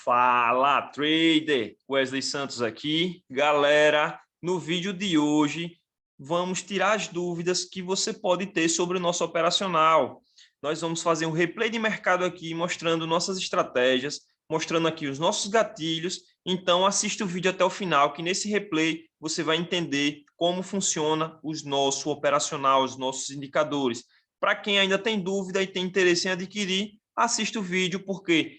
Fala, trader! Wesley Santos aqui. Galera, no vídeo de hoje, vamos tirar as dúvidas que você pode ter sobre o nosso operacional. Nós vamos fazer um replay de mercado aqui, mostrando nossas estratégias, mostrando aqui os nossos gatilhos. Então, assista o vídeo até o final, que nesse replay você vai entender como funciona o nosso operacional, os nossos indicadores. Para quem ainda tem dúvida e tem interesse em adquirir, assista o vídeo, porque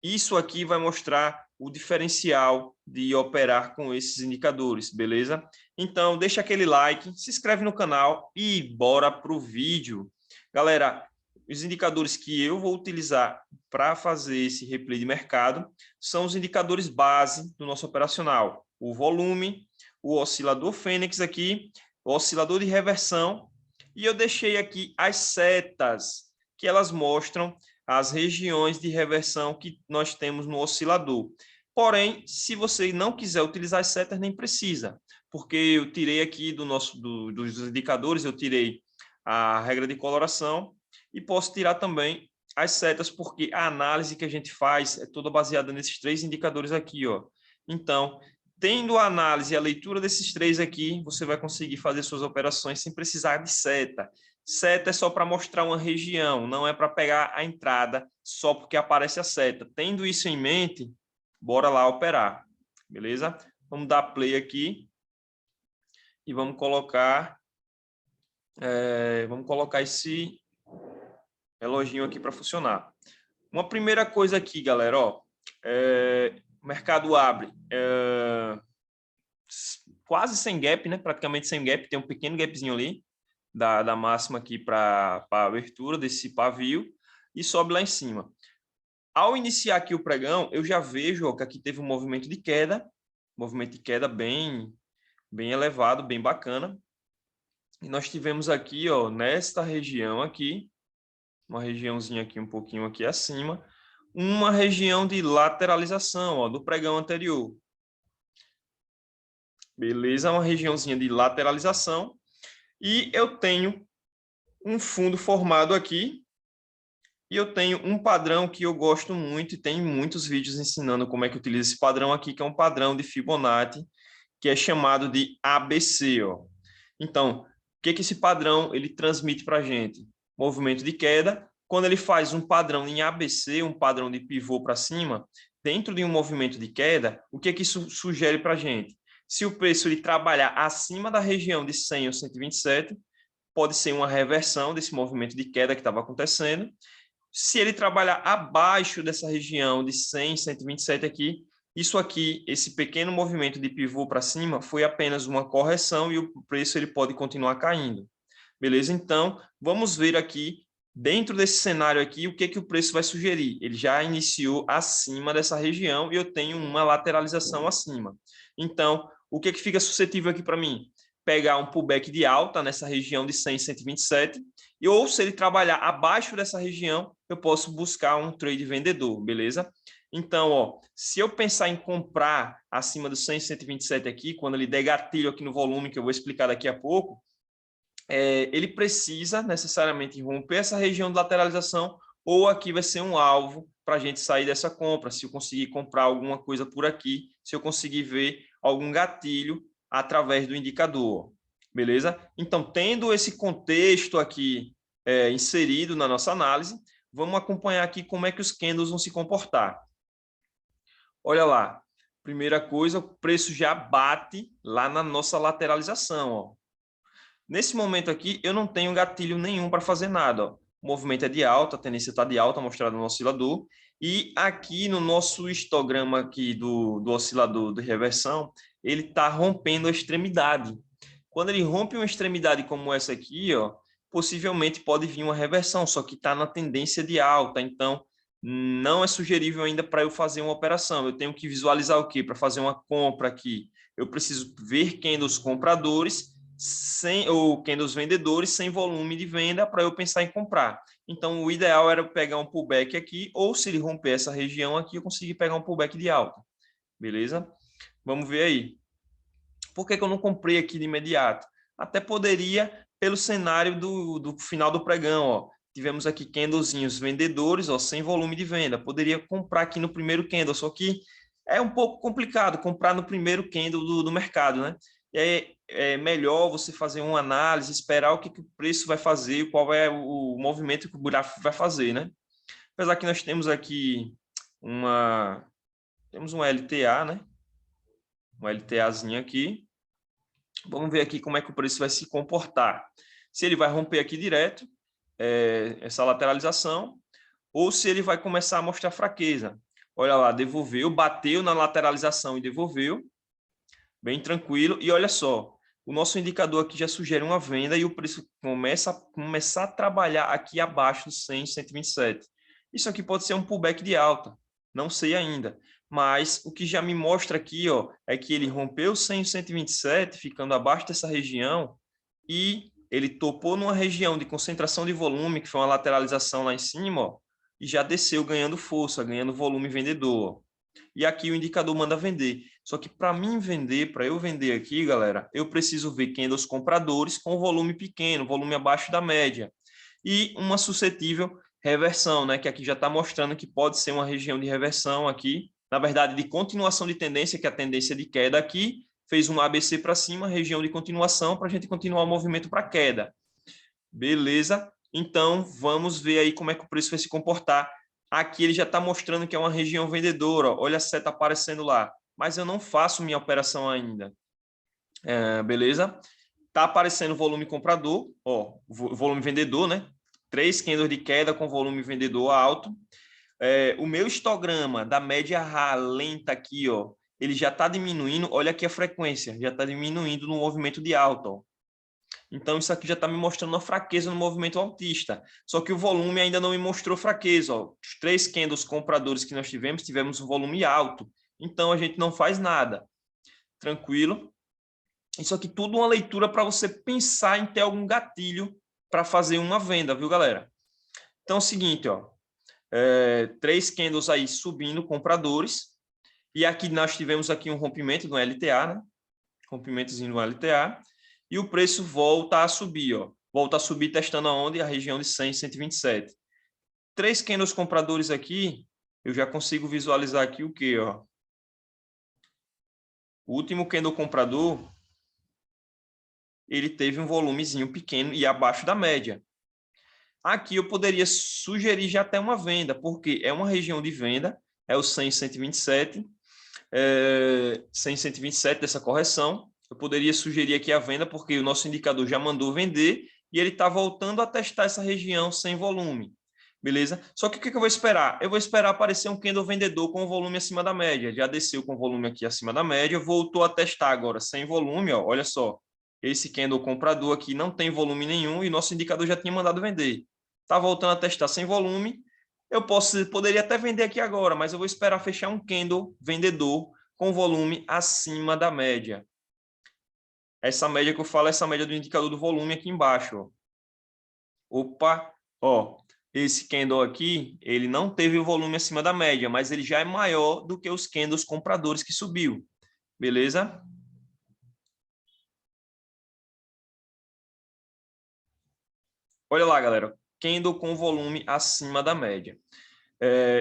isso aqui vai mostrar o diferencial de operar com esses indicadores, beleza? Então, deixa aquele like, se inscreve no canal e bora para o vídeo. Galera, os indicadores que eu vou utilizar para fazer esse replay de mercado são os indicadores base do nosso operacional. O volume, o oscilador Fênix aqui, o oscilador de reversão, e eu deixei aqui as setas, que elas mostram as regiões de reversão que nós temos no oscilador. Porém, se você não quiser utilizar as setas, nem precisa, porque eu tirei aqui dos indicadores, eu tirei a regra de coloração e posso tirar também as setas, porque a análise que a gente faz é toda baseada nesses três indicadores aqui, ó. Então, tendo a análise e a leitura desses três aqui, você vai conseguir fazer suas operações sem precisar de seta. Seta é só para mostrar uma região, não é para pegar a entrada só porque aparece a seta. Tendo isso em mente, bora lá operar, beleza? Vamos dar play aqui e vamos colocar esse reloginho aqui para funcionar. Uma primeira coisa aqui, galera, ó, o mercado abre quase sem gap, né? Praticamente sem gap, tem um pequeno gapzinho ali da máxima aqui para a abertura desse pavio e sobe lá em cima. Ao iniciar aqui o pregão, eu já vejo, ó, que aqui teve um movimento de queda bem elevado, bem bacana. E nós tivemos aqui, ó, nesta região aqui, uma regiãozinha aqui um pouquinho aqui acima, uma região de lateralização, ó, do pregão anterior. Beleza? Uma regiãozinha de lateralização. E eu tenho um fundo formado aqui e eu tenho um padrão que eu gosto muito e tem muitos vídeos ensinando como é que utiliza esse padrão aqui, que é um padrão de Fibonacci, que é chamado de ABC. Ó. Então, o que esse padrão ele transmite para a gente? Movimento de queda. Quando ele faz um padrão em ABC, um padrão de pivô para cima, dentro de um movimento de queda, o que isso sugere para a gente? Se o preço ele trabalhar acima da região de 100 ou 127, pode ser uma reversão desse movimento de queda que estava acontecendo. Se ele trabalhar abaixo dessa região de 100, 127 aqui, isso aqui, esse pequeno movimento de pivô para cima, foi apenas uma correção e o preço ele pode continuar caindo. Beleza? Então, vamos ver aqui, dentro desse cenário aqui, o que o preço vai sugerir. Ele já iniciou acima dessa região e eu tenho uma lateralização acima. Então, o que fica suscetível aqui para mim? Pegar um pullback de alta nessa região de 100, 127, ou se ele trabalhar abaixo dessa região, eu posso buscar um trade vendedor, beleza? Então, ó, se eu pensar em comprar acima dos 100, 127 aqui, quando ele der gatilho aqui no volume, que eu vou explicar daqui a pouco, ele precisa necessariamente romper essa região de lateralização, ou aqui vai ser um alvo para a gente sair dessa compra, se eu conseguir comprar alguma coisa por aqui, se eu conseguir ver algum gatilho através do indicador, beleza? Então, tendo esse contexto aqui inserido na nossa análise, vamos acompanhar aqui como é que os candles vão se comportar. Olha lá, primeira coisa, o preço já bate lá na nossa lateralização, ó. Nesse momento aqui, eu não tenho gatilho nenhum para fazer nada, ó. O movimento é de alta, a tendência está de alta, mostrada no oscilador. E aqui no nosso histograma aqui do oscilador de reversão, ele está rompendo a extremidade. Quando ele rompe uma extremidade como essa aqui, ó, possivelmente pode vir uma reversão, só que está na tendência de alta. Então, não é sugerível ainda para eu fazer uma operação. Eu tenho que visualizar o quê? Para fazer uma compra aqui, eu preciso ver candles compradores ou candles vendedores sem volume de venda para eu pensar em comprar. Então, o ideal era pegar um pullback aqui, ou se ele romper essa região aqui, eu conseguir pegar um pullback de alta. Beleza? Vamos ver aí. Por que eu não comprei aqui de imediato? Até poderia, pelo cenário do final do pregão, ó, tivemos aqui candlezinhos vendedores, ó, sem volume de venda. Poderia comprar aqui no primeiro candle, só que é um pouco complicado comprar no primeiro candle do mercado, né? E aí é melhor você fazer uma análise, esperar o que o preço vai fazer, qual é o movimento que o gráfico vai fazer, né? Apesar que nós temos aqui temos um LTA, né? Um LTAzinho aqui. Vamos ver aqui como é que o preço vai se comportar. Se ele vai romper aqui direto, essa lateralização, ou se ele vai começar a mostrar fraqueza. Olha lá, devolveu, bateu na lateralização e devolveu. Bem tranquilo. E olha só, o nosso indicador aqui já sugere uma venda e o preço começa a trabalhar aqui abaixo do 100, 127. Isso aqui pode ser um pullback de alta, não sei ainda. Mas o que já me mostra aqui, ó, é que ele rompeu 100, 127, ficando abaixo dessa região, e ele topou numa região de concentração de volume, que foi uma lateralização lá em cima, ó, e já desceu ganhando força, ganhando volume vendedor. E aqui o indicador manda vender. Só que para mim vender, para eu vender aqui, galera, eu preciso ver candles compradores com volume pequeno, volume abaixo da média. E uma suscetível reversão, né? Que aqui já está mostrando que pode ser uma região de reversão aqui. Na verdade, de continuação de tendência, que é a tendência de queda aqui, fez um ABC para cima, região de continuação, para a gente continuar o movimento para queda. Beleza? Então, vamos ver aí como é que o preço vai se comportar. Aqui ele já está mostrando que é uma região vendedora. Olha a seta aparecendo lá. Mas eu não faço minha operação ainda. Beleza? Está aparecendo volume comprador, ó, volume vendedor, né? 3 candles de queda com volume vendedor alto. O meu histograma da média RA lenta aqui, ó, ele já está diminuindo. Olha aqui a frequência, já está diminuindo no movimento de alta, ó. Então, isso aqui já está me mostrando uma fraqueza no movimento altista. Só que o volume ainda não me mostrou fraqueza. Ó. Os 3 candles compradores que nós tivemos um volume alto. Então, a gente não faz nada. Tranquilo? Isso aqui tudo uma leitura para você pensar em ter algum gatilho para fazer uma venda, viu, galera? Então, é o seguinte, ó. 3 candles aí subindo, compradores. E aqui nós tivemos aqui um rompimento no LTA, né? Rompimentozinho no LTA. E o preço volta a subir, ó. Volta a subir testando aonde? A região de 100, 127. 3 candles compradores aqui, eu já consigo visualizar aqui o quê, ó? O último candle comprador, ele teve um volumezinho pequeno e abaixo da média. Aqui eu poderia sugerir já até uma venda, porque é uma região de venda, é o 100, 127, 100, 127 dessa correção. Eu poderia sugerir aqui a venda, porque o nosso indicador já mandou vender e ele está voltando a testar essa região sem volume. Beleza? Só que o que eu vou esperar? Eu vou esperar aparecer um candle vendedor com volume acima da média. Já desceu com volume aqui acima da média, voltou a testar agora sem volume. Ó, olha só, esse candle comprador aqui não tem volume nenhum e nosso indicador já tinha mandado vender. Está voltando a testar sem volume. Eu poderia até vender aqui agora, mas eu vou esperar fechar um candle vendedor com volume acima da média. Essa média que eu falo é essa média do indicador do volume aqui embaixo. Ó. Opa, ó, esse candle aqui, ele não teve o volume acima da média, mas ele já é maior do que os candles compradores que subiu. Beleza? Olha lá, galera, candle com volume acima da média.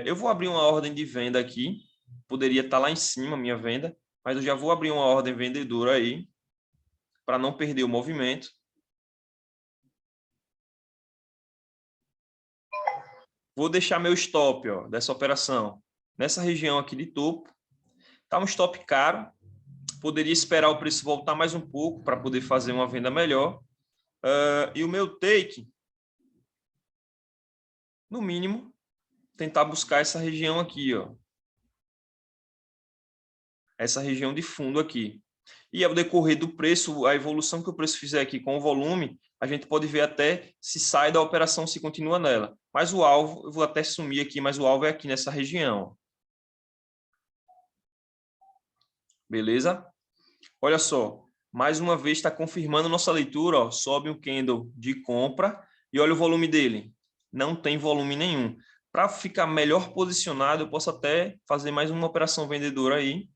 Eu vou abrir uma ordem de venda aqui. Poderia estar lá em cima a minha venda, mas eu já vou abrir uma ordem vendedora aí para não perder o movimento. Vou deixar meu stop, ó, dessa operação nessa região aqui de topo. Tá um stop caro. Poderia esperar o preço voltar mais um pouco para poder fazer uma venda melhor. E o meu take, no mínimo, tentar buscar essa região aqui, ó. Essa região de fundo aqui. E ao decorrer do preço, a evolução que o preço fizer aqui com o volume, a gente pode ver até se sai da operação, se continua nela. Mas o alvo, eu vou até sumir aqui, mas o alvo é aqui nessa região. Beleza? Olha só, mais uma vez está confirmando nossa leitura, ó, sobe um candle de compra e olha o volume dele. Não tem volume nenhum. Para ficar melhor posicionado, eu posso até fazer mais uma operação vendedora aí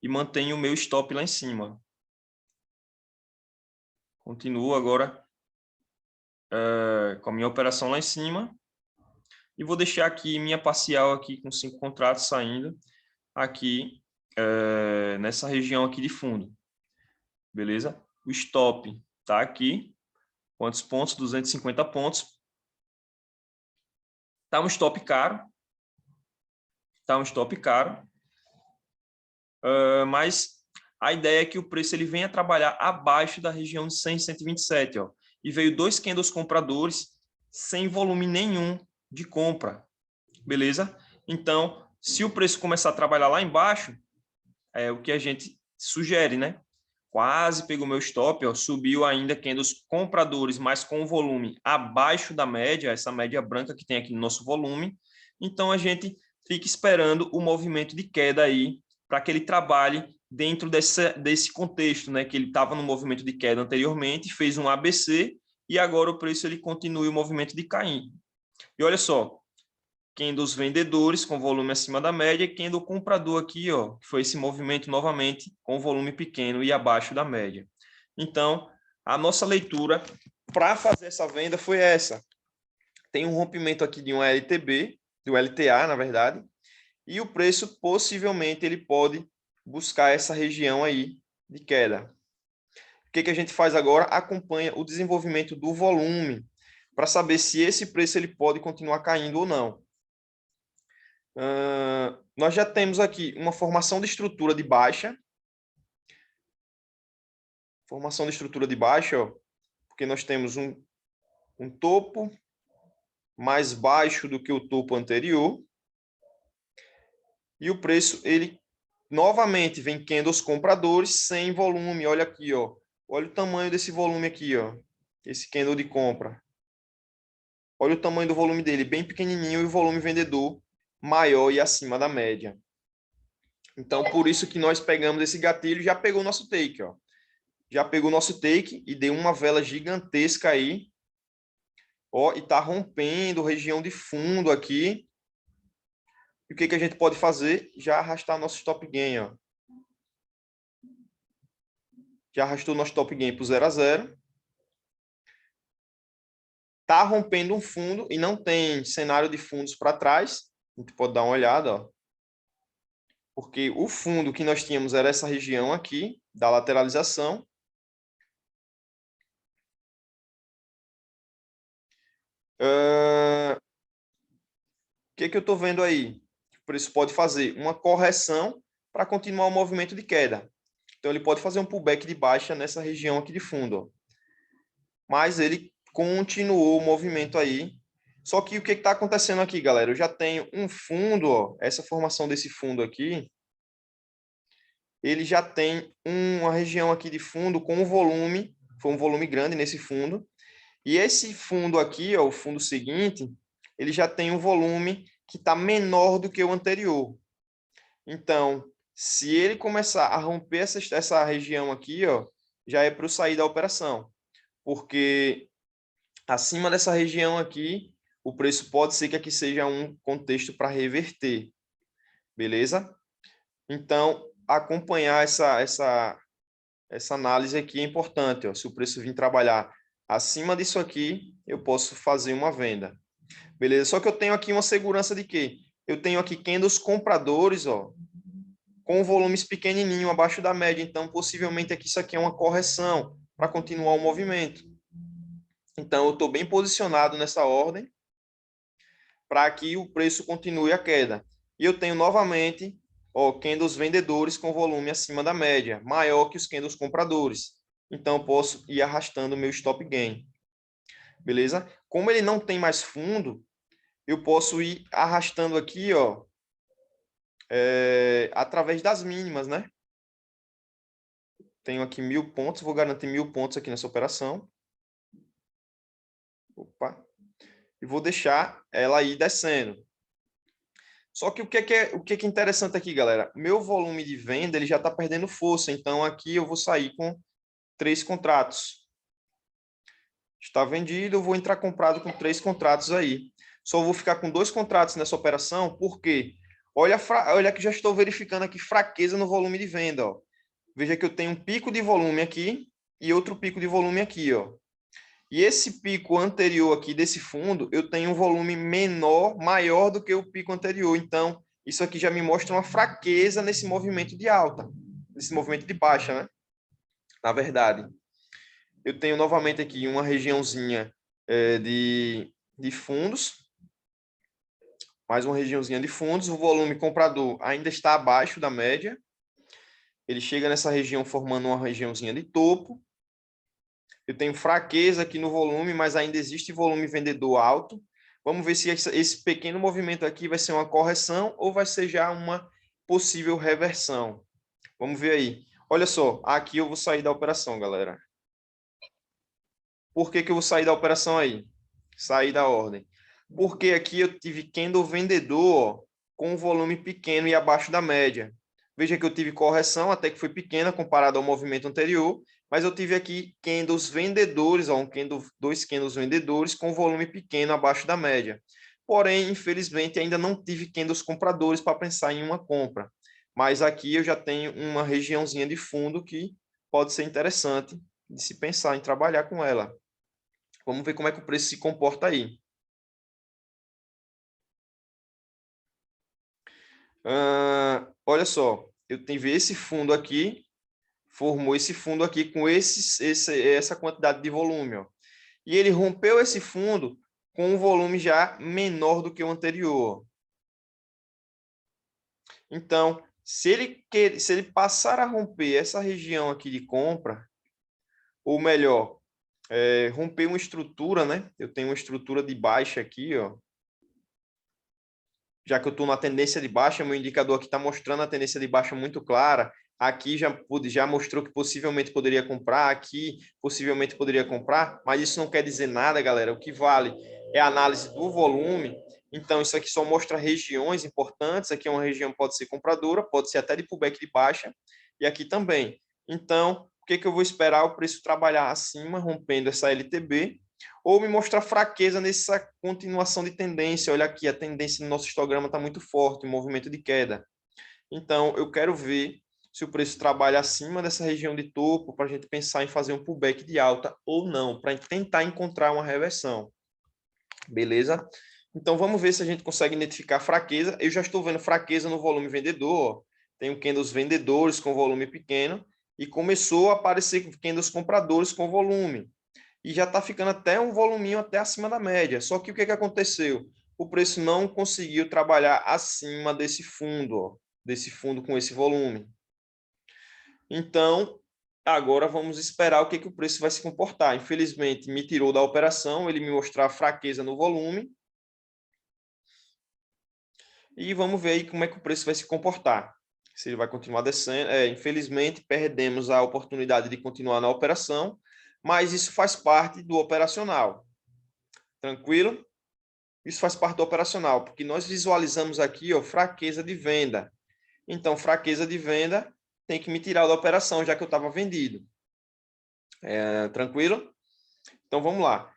e mantenho o meu stop lá em cima. Continuo agora com a minha operação lá em cima. E vou deixar aqui minha parcial aqui com 5 contratos saindo aqui nessa região aqui de fundo. Beleza? O stop está aqui. Quantos pontos? 250 pontos. Está um stop caro. Está um stop caro. Mas a ideia é que o preço ele venha trabalhar abaixo da região de 100, 127. Ó. E veio 2 candles compradores sem volume nenhum de compra. Beleza? Então, se o preço começar a trabalhar lá embaixo, é o que a gente sugere, né? Quase pegou meu stop, ó, subiu ainda candles compradores, mas com volume abaixo da média, essa média branca que tem aqui no nosso volume. Então, a gente fica esperando o movimento de queda aí para que ele trabalhe dentro desse contexto, né? Que ele estava no movimento de queda anteriormente, fez um ABC e agora o preço ele continua o movimento de cair. E olha só, candles vendedores com volume acima da média e candle comprador aqui, ó, que foi esse movimento novamente com volume pequeno e abaixo da média. Então, a nossa leitura para fazer essa venda foi essa. Tem um rompimento aqui de um LTB, do LTA, na verdade, e o preço possivelmente ele pode buscar essa região aí de queda. O que a gente faz agora? Acompanha o desenvolvimento do volume para saber se esse preço ele pode continuar caindo ou não. Nós já temos aqui uma formação de estrutura de baixa. Formação de estrutura de baixa, ó, porque nós temos um topo mais baixo do que o topo anterior. E o preço, ele novamente vem candles compradores sem volume. Olha aqui, ó. Olha o tamanho desse volume aqui, ó. Esse candle de compra. Olha o tamanho do volume dele, bem pequenininho, e o volume vendedor maior e acima da média. Então, por isso que nós pegamos esse gatilho, já pegou o nosso take, ó. Já pegou o nosso take e deu uma vela gigantesca aí. Ó, e tá rompendo região de fundo aqui. E o que a gente pode fazer? Já arrastar nosso stop gain, ó. Já arrastou nosso stop gain para o 0 a 0. Tá rompendo um fundo e não tem cenário de fundos para trás. A gente pode dar uma olhada, ó. Porque o fundo que nós tínhamos era essa região aqui, da lateralização. O que eu estou vendo aí? O preço pode fazer uma correção para continuar o movimento de queda. Então, ele pode fazer um pullback de baixa nessa região aqui de fundo. Ó. Mas ele continuou o movimento aí. Só que o que está acontecendo aqui, galera? Eu já tenho um fundo, ó, essa formação desse fundo aqui, ele já tem uma região aqui de fundo com um volume, foi um volume grande nesse fundo. E esse fundo aqui, ó, o fundo seguinte, ele já tem um volume que está menor do que o anterior. Então, se ele começar a romper essa região aqui, ó, já é para eu sair da operação. Porque acima dessa região aqui, o preço pode ser que aqui seja um contexto para reverter. Beleza? Então, acompanhar essa análise aqui é importante. Ó. Se o preço vir trabalhar acima disso aqui, eu posso fazer uma venda. Beleza? Só que eu tenho aqui uma segurança de quê? Eu tenho aqui candles compradores, ó, com volumes pequenininho, abaixo da média. Então, possivelmente aqui isso aqui é uma correção para continuar o movimento. Então, eu estou bem posicionado nessa ordem para que o preço continue a queda. E eu tenho novamente, ó, candles vendedores com volume acima da média, maior que os candles compradores. Então, eu posso ir arrastando o meu stop gain. Beleza? Como ele não tem mais fundo, eu posso ir arrastando aqui, ó, através das mínimas, né? Tenho aqui 1000 pontos, vou garantir 1000 pontos aqui nessa operação. Opa. E vou deixar ela aí descendo. Só que o que é interessante aqui, galera? Meu volume de venda ele já está perdendo força. Então, aqui eu vou sair com 3 contratos. Está vendido, eu vou entrar comprado com 3 contratos aí. Só vou ficar com 2 contratos nessa operação, porque olha que já estou verificando aqui fraqueza no volume de venda. Ó. Veja que eu tenho um pico de volume aqui e outro pico de volume aqui. Ó. E esse pico anterior aqui desse fundo, eu tenho um volume maior do que o pico anterior. Então, isso aqui já me mostra uma fraqueza nesse movimento de alta, nesse movimento de baixa, né? Na verdade, eu tenho novamente aqui uma regiãozinha de fundos, mais uma regiãozinha de fundos. O volume comprador ainda está abaixo da média. Ele chega nessa região formando uma regiãozinha de topo. Eu tenho fraqueza aqui no volume, mas ainda existe volume vendedor alto. Vamos ver se esse pequeno movimento aqui vai ser uma correção ou vai ser já uma possível reversão. Vamos ver aí. Olha só, aqui eu vou sair da operação, galera. Por que que eu vou sair da operação aí? Sair da ordem. Porque aqui eu tive candle vendedor ó, com um volume pequeno e abaixo da média. Veja que eu tive correção, até que foi pequena comparado ao movimento anterior, mas eu tive aqui candles vendedores, ó, dois candles vendedores com volume pequeno abaixo da média. Porém, infelizmente, ainda não tive candles compradores para pensar em uma compra. Mas aqui eu já tenho uma regiãozinha de fundo que pode ser interessante de se pensar em trabalhar com ela. Vamos ver como é que o preço se comporta aí. Olha só, eu tive esse fundo aqui, formou esse fundo aqui com essa quantidade de volume. Ó. E ele rompeu esse fundo com um volume já menor do que o anterior. Então, se ele passar a romper essa região aqui de compra, ou melhor, romper uma estrutura, né? Eu tenho uma estrutura de baixa aqui, ó. Já que eu estou na tendência de baixa, meu indicador aqui está mostrando a tendência de baixa muito clara. Aqui já mostrou que possivelmente poderia comprar, aqui possivelmente poderia comprar, mas isso não quer dizer nada, galera. O que vale é a análise do volume. Então, isso aqui só mostra regiões importantes. Aqui é uma região que pode ser compradora, pode ser até de pullback de baixa, e aqui também. Então, o que eu vou esperar? O preço trabalhar acima, rompendo essa LTB, ou me mostrar fraqueza nessa continuação de tendência. Olha aqui, a tendência no nosso histograma está muito forte, movimento de queda. Então, eu quero ver se o preço trabalha acima dessa região de topo para a gente pensar em fazer um pullback de alta ou não, para tentar encontrar uma reversão. Beleza? Então, vamos ver se a gente consegue identificar fraqueza. Eu já estou vendo fraqueza no volume vendedor. Ó. Tenho candles vendedores com volume pequeno e começou a aparecer candles compradores com volume e já está ficando até um voluminho até acima da média. Só que o que aconteceu? O preço não conseguiu trabalhar acima desse fundo, ó, desse fundo com esse volume. Então, agora vamos esperar o que o preço vai se comportar. Infelizmente, me tirou da operação, ele me mostrou a fraqueza no volume. E vamos ver aí como é que o preço vai se comportar. Se ele vai continuar descendo. Infelizmente, perdemos a oportunidade de continuar na operação, mas isso faz parte do operacional. Tranquilo? Isso faz parte do operacional, porque nós visualizamos aqui, ó, fraqueza de venda. Então, fraqueza de venda tem que me tirar da operação, já que eu estava vendido. Tranquilo? Então, vamos lá.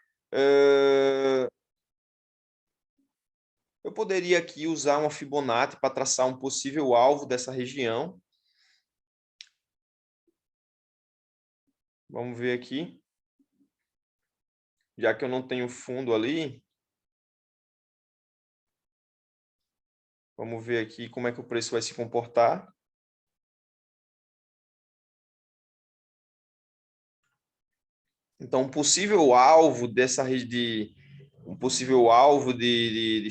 Eu poderia aqui usar uma Fibonacci para traçar um possível alvo dessa região. Vamos ver aqui. Já que eu não tenho fundo ali, vamos ver aqui como é que o preço vai se comportar. Então, um possível alvo dessa rede de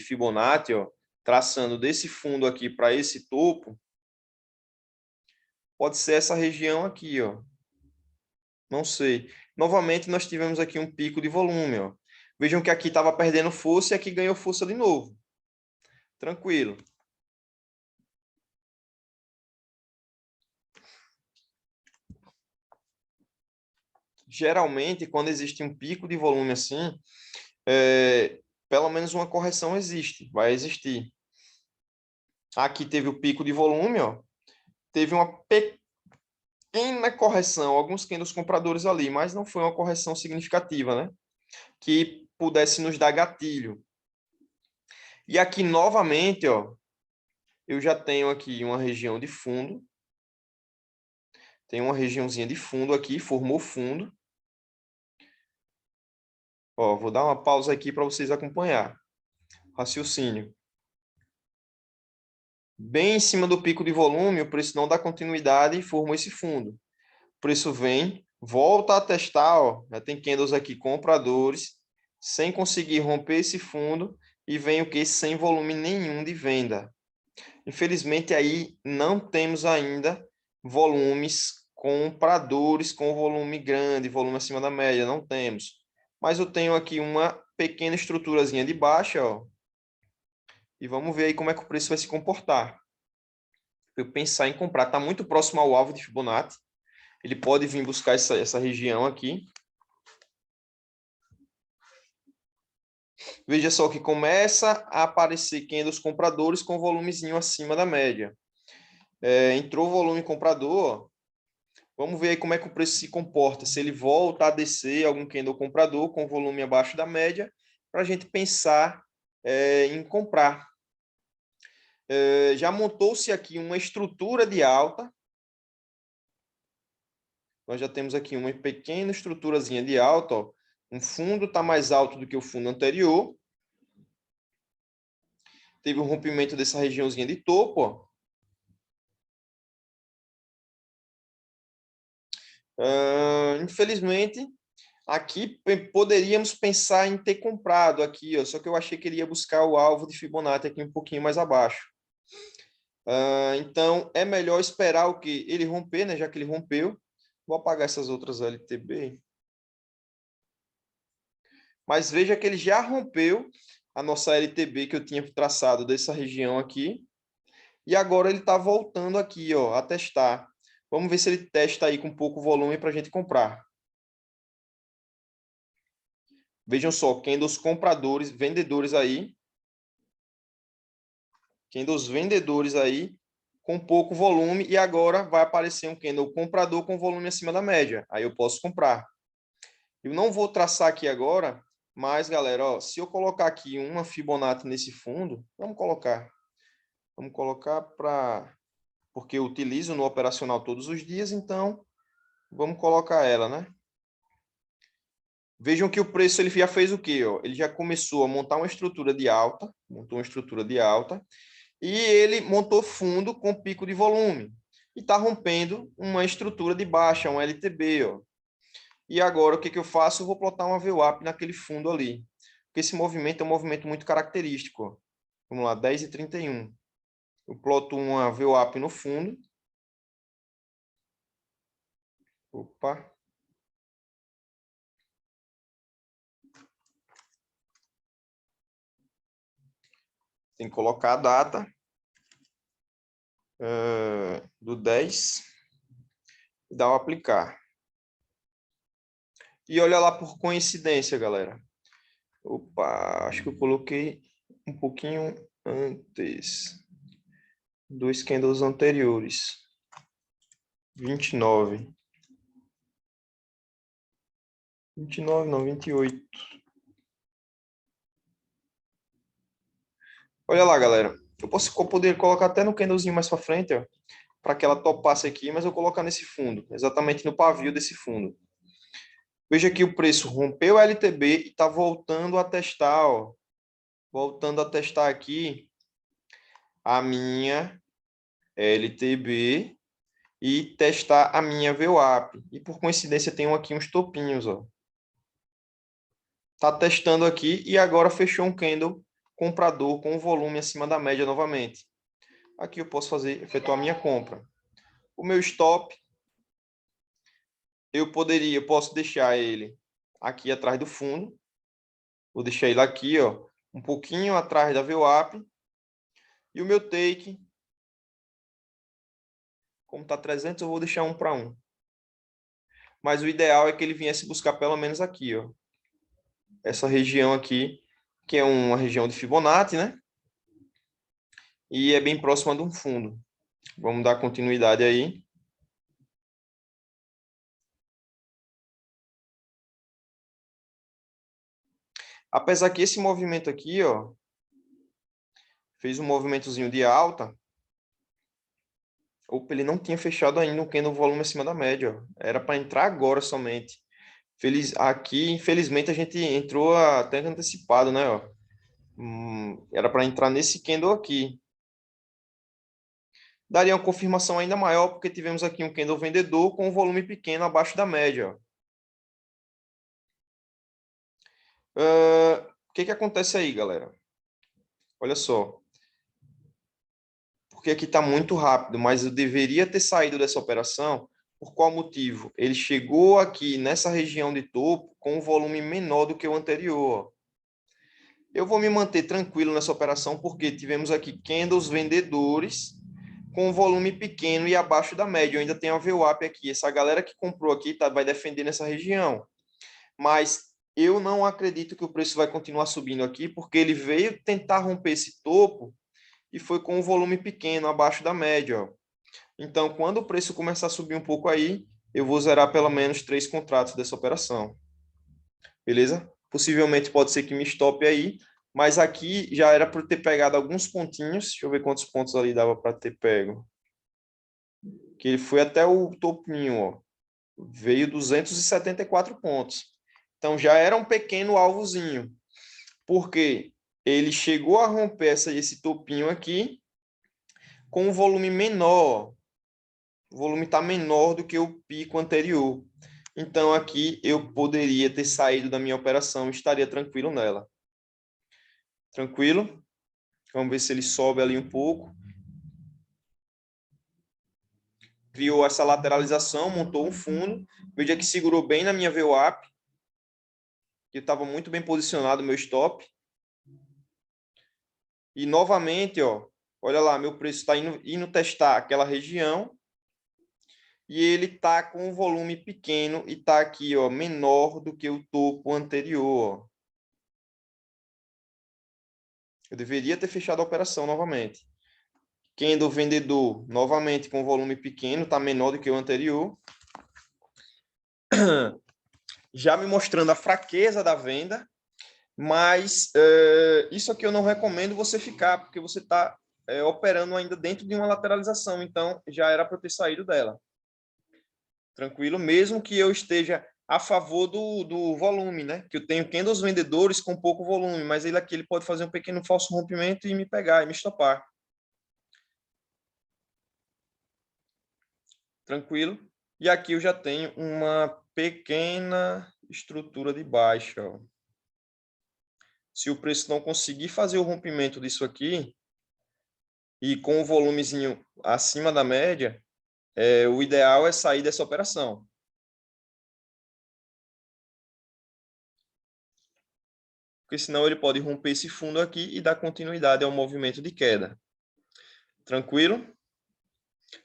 Fibonacci, ó, traçando desse fundo aqui para esse topo, pode ser essa região aqui, ó. Não sei. Novamente, nós tivemos aqui um pico de volume, ó. Vejam que aqui estava perdendo força e aqui ganhou força de novo. Tranquilo. Geralmente, quando existe um pico de volume assim, pelo menos uma correção existe, vai existir. Aqui teve o pico de volume, ó. Teve uma pequena correção, alguns candles compradores ali, mas não foi uma correção significativa, né? Que pudesse nos dar gatilho. E aqui, novamente, ó, eu já tenho aqui uma região de fundo. Tem uma regiãozinha de fundo aqui, formou fundo. Ó, vou dar uma pausa aqui para vocês acompanhar. Raciocínio. Bem em cima do pico de volume, o preço não dá continuidade e formou esse fundo. O preço vem, volta a testar, ó, já tem candles aqui compradores, sem conseguir romper esse fundo, e vem o que? Sem volume nenhum de venda. Infelizmente, aí não temos ainda volumes compradores com volume grande, volume acima da média, não temos. Mas eu tenho aqui uma pequena estruturazinha de baixa, ó, e vamos ver aí como é que o preço vai se comportar. Eu pensar em comprar, está muito próximo ao alvo de Fibonacci, ele pode vir buscar essa região aqui. Veja só que começa a aparecer candles compradores com volumezinho acima da média. Entrou volume comprador, vamos ver aí como é que o preço se comporta. Se ele volta a descer algum candle comprador com volume abaixo da média, para a gente pensar em comprar. Já montou-se aqui uma estrutura de alta. Nós já temos aqui uma pequena estruturazinha de alta. Ó. Um fundo está mais alto do que o fundo anterior. Teve um rompimento dessa regiãozinha de topo. Ó. Infelizmente, aqui poderíamos pensar em ter comprado aqui, ó, só que eu achei que ele ia buscar o alvo de Fibonacci aqui um pouquinho mais abaixo. Então, é melhor esperar o que ele romper, né? Já que ele rompeu. Vou apagar essas outras LTB. Mas veja que ele já rompeu a nossa LTB que eu tinha traçado dessa região aqui. E agora ele está voltando aqui, ó, a testar. Vamos ver se ele testa aí com pouco volume para a gente comprar. Vejam só, candles compradores, vendedores aí. Candles vendedores aí com pouco volume e agora vai aparecer um candle comprador com volume acima da média. Aí eu posso comprar. Eu não vou traçar aqui agora, mas galera, ó, se eu colocar aqui uma Fibonacci nesse fundo, vamos colocar para porque eu utilizo no operacional todos os dias, então vamos colocar ela, né? Vejam que o preço ele já fez o quê? Ó? Ele já começou a montar uma estrutura de alta, montou uma estrutura de alta, e ele montou fundo com pico de volume. E está rompendo uma estrutura de baixa, um LTB. Ó. E agora, o que eu faço? Eu vou plotar uma VWAP naquele fundo ali. Porque esse movimento é um movimento muito característico. Ó. Vamos lá, 10,31. Eu ploto uma VWAP no fundo. Opa. Tem que colocar a data do 10 e dar o aplicar. E olha lá por coincidência, galera. Opa, acho que eu coloquei um pouquinho antes. Dois candles anteriores. 29. 29, não, 28. Olha lá, galera. Eu poderia colocar até no candlezinho mais para frente, ó, para que ela topasse aqui, mas eu vou colocar nesse fundo, exatamente no pavio desse fundo. Veja que o preço rompeu a LTB e está voltando a testar, ó, voltando a testar aqui a minha LTB e testar a minha VWAP. E por coincidência tem aqui uns topinhos, ó. Tá testando aqui e agora fechou um candle comprador com volume acima da média novamente. Aqui eu posso efetuar a minha compra. O meu stop, eu posso deixar ele aqui atrás do fundo. Vou deixar ele aqui, ó, um pouquinho atrás da VWAP. E o meu take, como está 300, eu vou deixar 1 para 1. Mas o ideal é que ele viesse buscar pelo menos aqui, ó. Essa região aqui, que é uma região de Fibonacci, né? E é bem próxima de um fundo. Vamos dar continuidade aí. Apesar que esse movimento aqui, ó, fez um movimentozinho de alta. Opa, ele não tinha fechado ainda o candle volume acima da média. Ó. Era para entrar agora somente. Aqui, infelizmente, a gente entrou até antecipado, né? Ó. Era para entrar nesse candle aqui. Daria uma confirmação ainda maior, porque tivemos aqui um candle vendedor com um volume pequeno abaixo da média. Ó. O que acontece aí, galera? Olha só. Porque aqui está muito rápido, mas eu deveria ter saído dessa operação. Por qual motivo? Ele chegou aqui nessa região de topo com um volume menor do que o anterior. Eu vou me manter tranquilo nessa operação porque tivemos aqui candles vendedores com um volume pequeno e abaixo da média. Eu ainda tenho a VWAP aqui. Essa galera que comprou aqui vai defender nessa região. Mas eu não acredito que o preço vai continuar subindo aqui porque ele veio tentar romper esse topo e foi com um volume pequeno, abaixo da média. Ó. Então, quando o preço começar a subir um pouco aí, eu vou zerar pelo menos 3 contratos dessa operação. Beleza? Possivelmente pode ser que me stope aí, mas aqui já era para ter pegado alguns pontinhos. Deixa eu ver quantos pontos ali dava para ter pego. Que ele foi até o topinho, ó. Veio 274 pontos. Então já era um pequeno alvozinho. Porque ele chegou a romper esse topinho aqui com um volume menor. O volume está menor do que o pico anterior. Então, aqui eu poderia ter saído da minha operação e estaria tranquilo nela. Tranquilo? Vamos ver se ele sobe ali um pouco. Criou essa lateralização, montou um fundo. Veja que segurou bem na minha VWAP. Que estava muito bem posicionado o meu stop. E novamente, ó, olha lá, meu preço está indo testar aquela região. E ele está com um volume pequeno e está aqui, ó, menor do que o topo anterior. Ó. Eu deveria ter fechado a operação novamente. Candle vendedor, novamente com volume pequeno, está menor do que o anterior. Já me mostrando a fraqueza da venda, mas isso aqui eu não recomendo você ficar, porque você está operando ainda dentro de uma lateralização, então já era para eu ter saído dela. Tranquilo? Mesmo que eu esteja a favor do volume, né? Que eu tenho candles vendedores com pouco volume, mas ele aqui ele pode fazer um pequeno falso rompimento e me pegar, e me estopar. Tranquilo? E aqui eu já tenho uma pequena estrutura de baixa. Ó. Se o preço não conseguir fazer o rompimento disso aqui, e com o volumezinho acima da média, o ideal é sair dessa operação. Porque senão ele pode romper esse fundo aqui e dar continuidade ao movimento de queda. Tranquilo?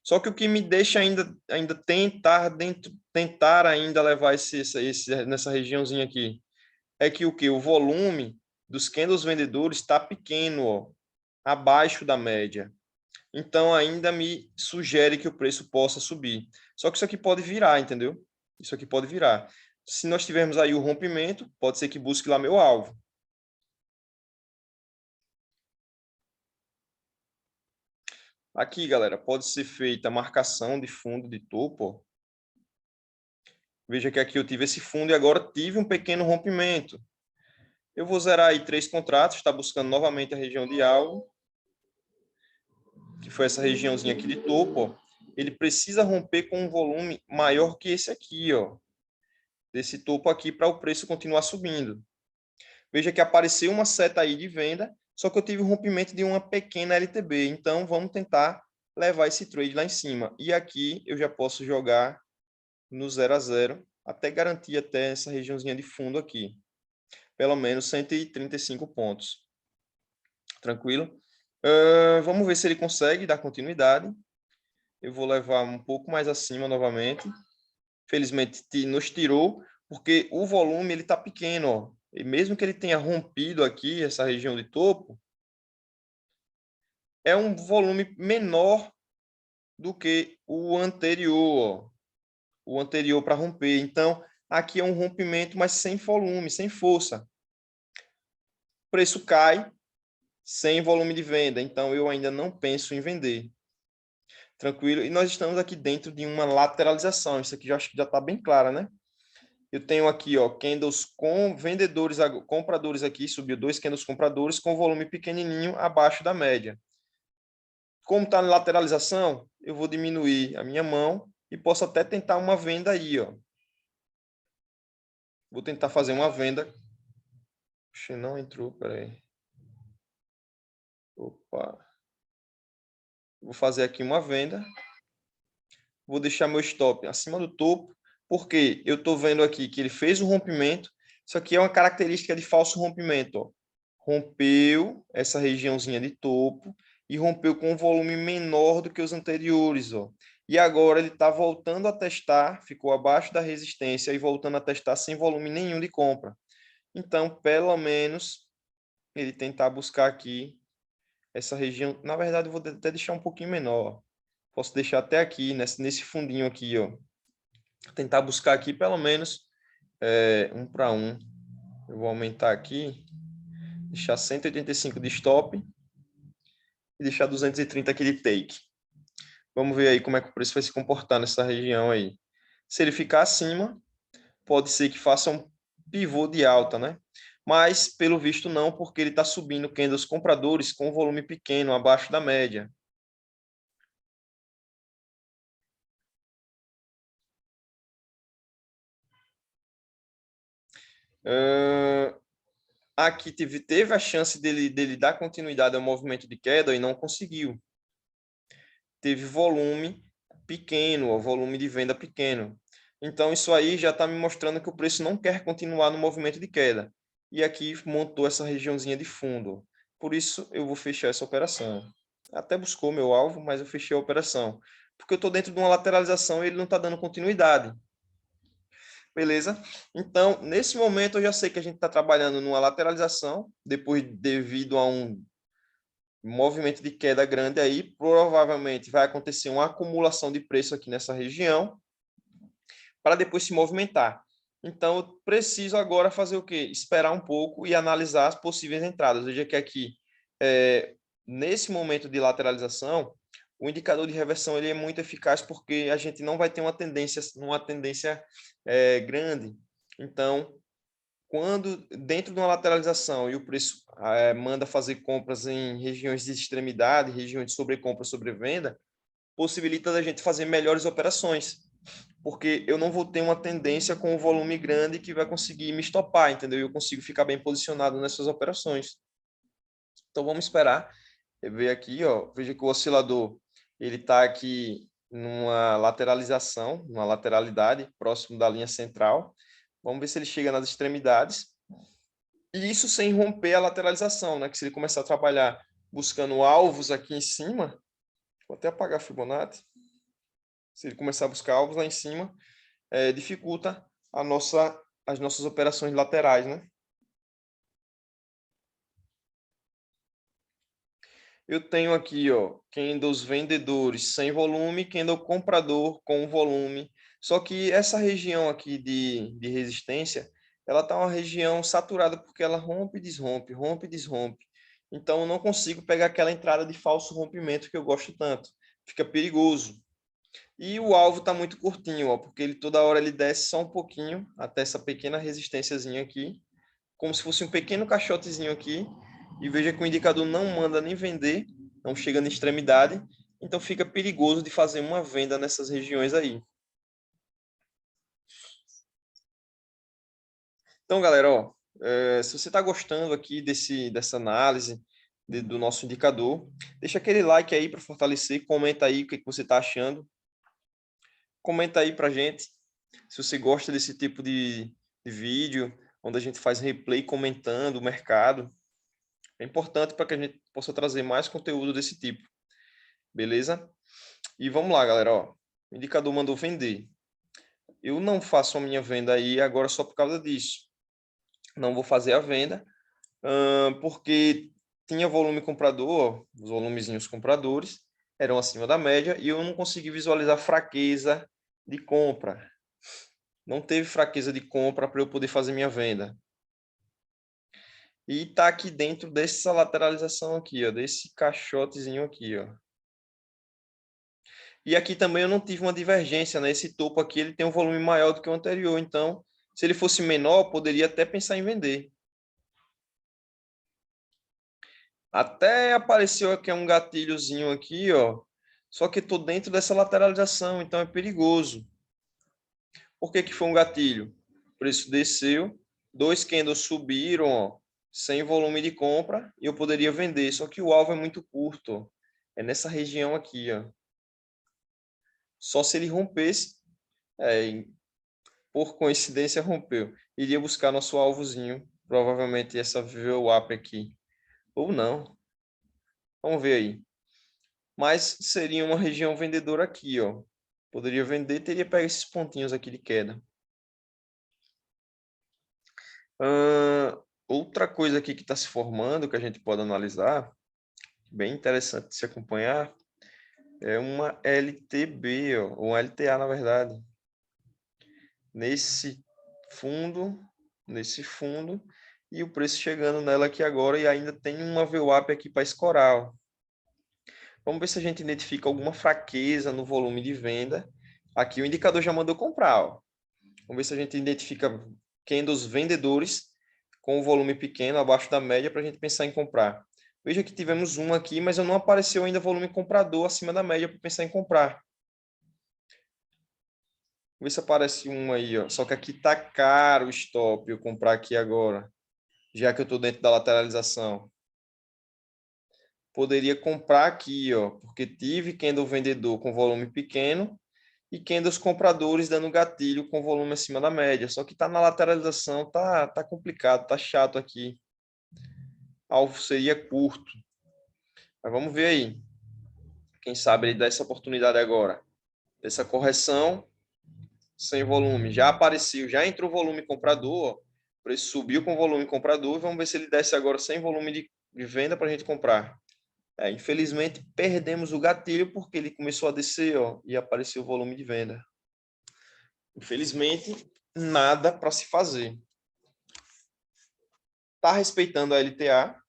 Só que o que me deixa ainda tentar ainda levar nessa regiãozinha aqui, é que o que? O volume dos candles vendedores está pequeno, ó, abaixo da média. Então, ainda me sugere que o preço possa subir. Só que isso aqui pode virar, entendeu? Isso aqui pode virar. Se nós tivermos aí o rompimento, pode ser que busque lá meu alvo. Aqui, galera, pode ser feita a marcação de fundo de topo. Ó. Veja que aqui eu tive esse fundo e agora tive um pequeno rompimento. Eu vou zerar aí 3 contratos, está buscando novamente a região de alvo, que foi essa regiãozinha aqui de topo. Ó. Ele precisa romper com um volume maior que esse aqui, ó, desse topo aqui, para o preço continuar subindo. Veja que apareceu uma seta aí de venda, só que eu tive um rompimento de uma pequena LTB. Então, vamos tentar levar esse trade lá em cima. E aqui eu já posso jogar no 0 a 0, até garantir até essa regiãozinha de fundo aqui. Pelo menos 135 pontos. Tranquilo? Vamos ver se ele consegue dar continuidade. Eu vou levar um pouco mais acima novamente. Felizmente, nos tirou, porque o volume ele está pequeno. Ó. E mesmo que ele tenha rompido aqui essa região de topo, é um volume menor do que o anterior. Ó. O anterior para romper. Então, aqui é um rompimento, mas sem volume, sem força. O preço cai, sem volume de venda, então eu ainda não penso em vender. Tranquilo? E nós estamos aqui dentro de uma lateralização, isso aqui eu acho que já está bem clara, né? Eu tenho aqui, ó, candles com vendedores, compradores aqui, subiu 2 candles compradores com volume pequenininho abaixo da média. Como está na lateralização, eu vou diminuir a minha mão e posso até tentar uma venda aí, ó. Vou tentar fazer uma venda. Puxa, não entrou, peraí. Opa. Vou fazer aqui uma venda. Vou deixar meu stop acima do topo, porque eu estou vendo aqui que ele fez um rompimento. Isso aqui é uma característica de falso rompimento, ó. Rompeu essa regiãozinha de topo e rompeu com um volume menor do que os anteriores, ó. E agora ele está voltando a testar, ficou abaixo da resistência e voltando a testar sem volume nenhum de compra. Então, pelo menos, ele tentar buscar aqui essa região. Na verdade, eu vou até deixar um pouquinho menor. Posso deixar até aqui, nesse fundinho aqui, ó. Tentar buscar aqui pelo menos 1 para 1. Eu vou aumentar aqui, deixar 185 de stop e deixar 230 aqui de take. Vamos ver aí como é que o preço vai se comportar nessa região aí. Se ele ficar acima, pode ser que faça um pivô de alta, né? Mas, pelo visto, não, porque ele está subindo candles compradores com volume pequeno, abaixo da média. Aqui teve a chance dele dar continuidade ao movimento de queda e não conseguiu. Teve volume pequeno, volume de venda pequeno. Então, isso aí já está me mostrando que o preço não quer continuar no movimento de queda. E aqui montou essa regiãozinha de fundo. Por isso, eu vou fechar essa operação. Até buscou meu alvo, mas eu fechei a operação. Porque eu estou dentro de uma lateralização e ele não está dando continuidade. Beleza? Então, nesse momento, eu já sei que a gente está trabalhando numa lateralização, depois, devido a um movimento de queda grande aí, provavelmente vai acontecer uma acumulação de preço aqui nessa região, para depois se movimentar. Então, eu preciso agora fazer o quê? Esperar um pouco e analisar as possíveis entradas. Veja que aqui, nesse momento de lateralização, o indicador de reversão ele é muito eficaz porque a gente não vai ter uma tendência grande. Então, quando dentro de uma lateralização e o preço manda fazer compras em regiões de extremidade, regiões de sobrecompra, sobrevenda, possibilita da gente fazer melhores operações, porque eu não vou ter uma tendência com um volume grande que vai conseguir me estopar, entendeu? Eu consigo ficar bem posicionado nessas operações. Então vamos esperar. Eu ver aqui, ó, veja que o oscilador ele está aqui numa lateralização, numa lateralidade próximo da linha central. Vamos ver se ele chega nas extremidades. E isso sem romper a lateralização, né? Que se ele começar a trabalhar buscando alvos aqui em cima, vou até apagar a Fibonacci. Se ele começar a buscar alvos lá em cima, dificulta as nossas operações laterais, né? Eu tenho aqui, ó, candles vendedores sem volume, candle comprador com volume. Só que essa região aqui de resistência, ela tá uma região saturada porque ela rompe e desrompe, rompe e desrompe. Então, eu não consigo pegar aquela entrada de falso rompimento que eu gosto tanto. Fica perigoso. E o alvo está muito curtinho, ó, porque ele toda hora ele desce só um pouquinho até essa pequena resistênciazinha aqui, como se fosse um pequeno caixotezinho aqui. E veja que o indicador não manda nem vender, não chega na extremidade, então fica perigoso de fazer uma venda nessas regiões aí. Então, galera, ó, se você está gostando aqui dessa análise do nosso indicador, deixa aquele like aí para fortalecer, comenta aí o que você está achando. Comenta aí para gente se você gosta desse tipo de vídeo, onde a gente faz replay comentando o mercado. É importante para que a gente possa trazer mais conteúdo desse tipo. Beleza? E vamos lá, galera. Ó, o indicador mandou vender. Eu não faço a minha venda aí agora só por causa disso. Não vou fazer a venda, porque tinha volume comprador, os volumezinhos compradores eram acima da média e eu não consegui visualizar fraqueza de compra. Não teve fraqueza de compra para eu poder fazer minha venda. E tá aqui dentro dessa lateralização aqui, ó, desse caixotezinho aqui, ó. E aqui também eu não tive uma divergência, né? Esse topo aqui ele tem um volume maior do que o anterior, então Se ele fosse menor, poderia até pensar em vender. Até apareceu aqui um gatilhozinho aqui, ó. Só que estou dentro dessa lateralização, então é perigoso. Por que que foi um gatilho? O preço desceu, dois candles subiram, ó, sem volume de compra, e eu poderia vender, só que o alvo é muito curto, ó. É nessa região aqui, ó. Só se ele rompesse, por coincidência rompeu. Iria buscar nosso alvozinho, provavelmente essa VWAP aqui. Ou não, vamos ver aí. Mas seria uma região vendedora aqui, ó. Poderia vender, teria pego esses pontinhos aqui de queda. Outra coisa aqui que está se formando, que a gente pode analisar, bem interessante de se acompanhar, é uma LTB, ó, ou LTA, na verdade. Nesse fundo, e o preço chegando nela aqui agora, e ainda tem uma VWAP aqui para escorar, ó. Vamos ver se a gente identifica alguma fraqueza no volume de venda. Aqui o indicador já mandou comprar, ó. Vamos ver se a gente identifica candles vendedores com o volume pequeno, abaixo da média, para a gente pensar em comprar. Veja que tivemos um aqui, mas não apareceu ainda volume comprador acima da média para pensar em comprar. Vamos ver se aparece um aí, ó. Só que aqui tá caro o stop eu comprar aqui agora, já que eu estou dentro da lateralização. Poderia comprar aqui, ó, porque tive candle vendedor com volume pequeno e candles compradores dando gatilho com volume acima da média. Só que está na lateralização, tá complicado, tá chato aqui. Alvo seria curto. Mas vamos ver aí. Quem sabe ele dá essa oportunidade agora. Essa correção sem volume. Já apareceu, já entrou volume comprador. O preço subiu com volume comprador. Vamos ver se ele desce agora sem volume de venda para a gente comprar. Infelizmente, perdemos o gatilho porque ele começou a descer, ó, e apareceu o volume de venda. Infelizmente, nada para se fazer. Está respeitando a LTA,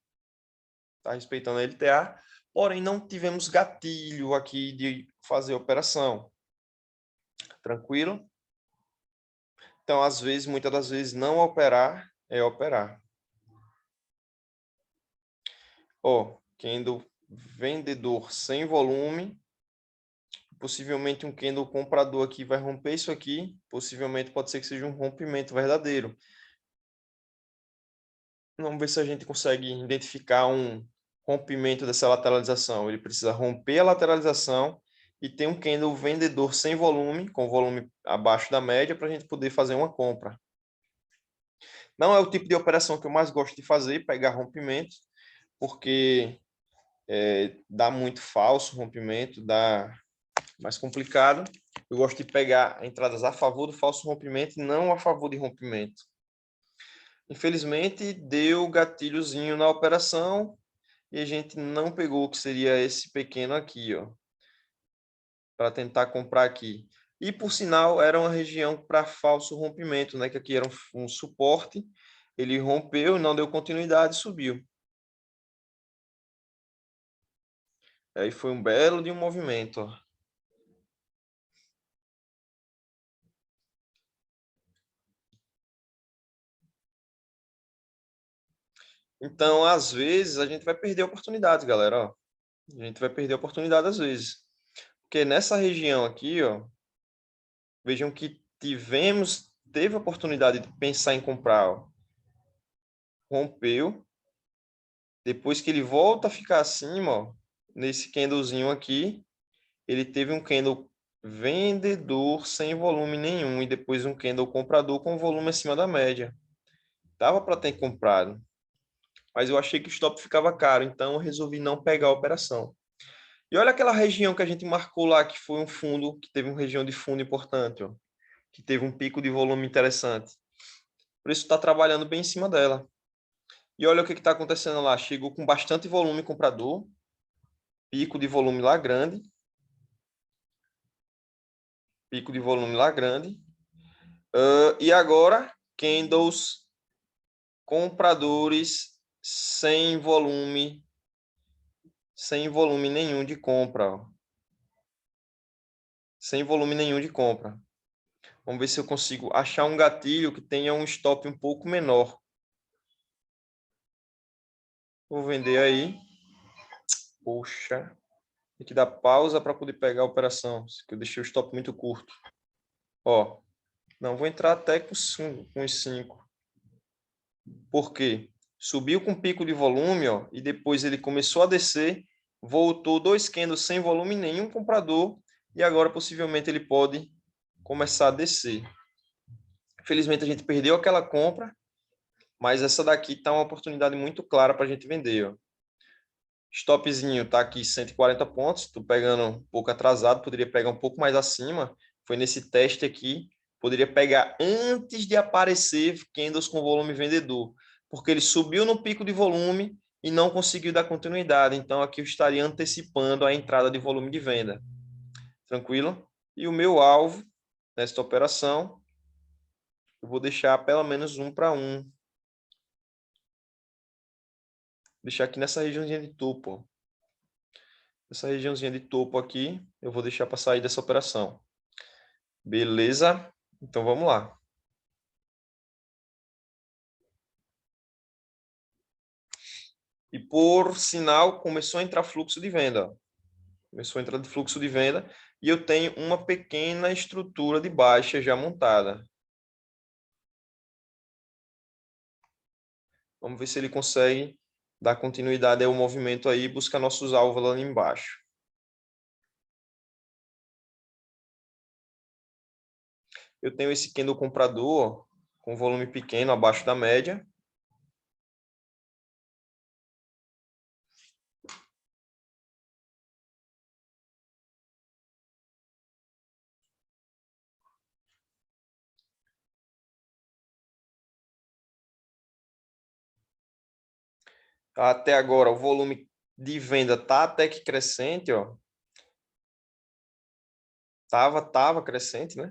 porém não tivemos gatilho aqui de fazer a operação. Tranquilo? Então, às vezes, muitas das vezes, não operar é operar. Ó, candle vendedor sem volume, possivelmente um candle comprador aqui vai romper isso aqui, possivelmente pode ser que seja um rompimento verdadeiro. Vamos ver se a gente consegue identificar um rompimento dessa lateralização. Ele precisa romper a lateralização e ter um candle vendedor sem volume, com volume abaixo da média, para a gente poder fazer uma compra. Não é o tipo de operação que eu mais gosto de fazer, pegar rompimentos, porque dá muito falso rompimento, dá mais complicado. Eu gosto de pegar entradas a favor do falso rompimento e não a favor de rompimento. Infelizmente, deu gatilhozinho na operação e a gente não pegou o que seria esse pequeno aqui, ó, para tentar comprar aqui. E, por sinal, era uma região para falso rompimento, né? Que aqui era um suporte, ele rompeu, não deu continuidade e subiu. Aí foi um belo de um movimento, ó. Então, às vezes, a gente vai perder oportunidades, galera, ó. A gente vai perder oportunidade às vezes. Porque nessa região aqui, ó, vejam que teve a oportunidade de pensar em comprar, ó. Rompeu. Depois que ele volta a ficar acima, ó, nesse candlezinho aqui, ele teve um candle vendedor sem volume nenhum e depois um candle comprador com volume acima da média. Dava para ter comprado, mas eu achei que o stop ficava caro, então eu resolvi não pegar a operação. E olha aquela região que a gente marcou lá, que foi um fundo, que teve uma região de fundo importante, ó, que teve um pico de volume interessante. Por isso está trabalhando bem em cima dela. E olha o que está acontecendo lá. Chegou com bastante volume comprador, pico de volume lá grande, e agora, candles compradores sem volume nenhum de compra. Ó. Sem volume nenhum de compra. Vamos ver se eu consigo achar um gatilho que tenha um stop um pouco menor. Vou vender aí. Poxa, tem que dar pausa para poder pegar a operação, que eu deixei o stop muito curto. Ó, não, vou entrar até com os 5. Por quê? Subiu com pico de volume, ó, e depois ele começou a descer, voltou 2 candles sem volume nenhum comprador, e agora possivelmente ele pode começar a descer. Infelizmente a gente perdeu aquela compra, mas essa daqui está uma oportunidade muito clara para a gente vender, ó. Stopzinho tá aqui 140 pontos, estou pegando um pouco atrasado, poderia pegar um pouco mais acima, foi nesse teste aqui, poderia pegar antes de aparecer candles com volume vendedor, porque ele subiu no pico de volume e não conseguiu dar continuidade, então aqui eu estaria antecipando a entrada de volume de venda. Tranquilo? E o meu alvo nesta operação, eu vou deixar pelo menos 1 para 1. Deixar aqui nessa regiãozinha de topo, ó. Essa regiãozinha de topo aqui, eu vou deixar para sair dessa operação. Beleza? Então vamos lá. E por sinal, começou a entrar fluxo de venda. Começou a entrar de fluxo de venda e eu tenho uma pequena estrutura de baixa já montada. Vamos ver se ele consegue dar continuidade ao movimento aí e buscar nossos alvos lá embaixo. Eu tenho esse candle comprador com volume pequeno, abaixo da média. Até agora, o volume de venda tá até que crescente, ó. Tava crescente, né?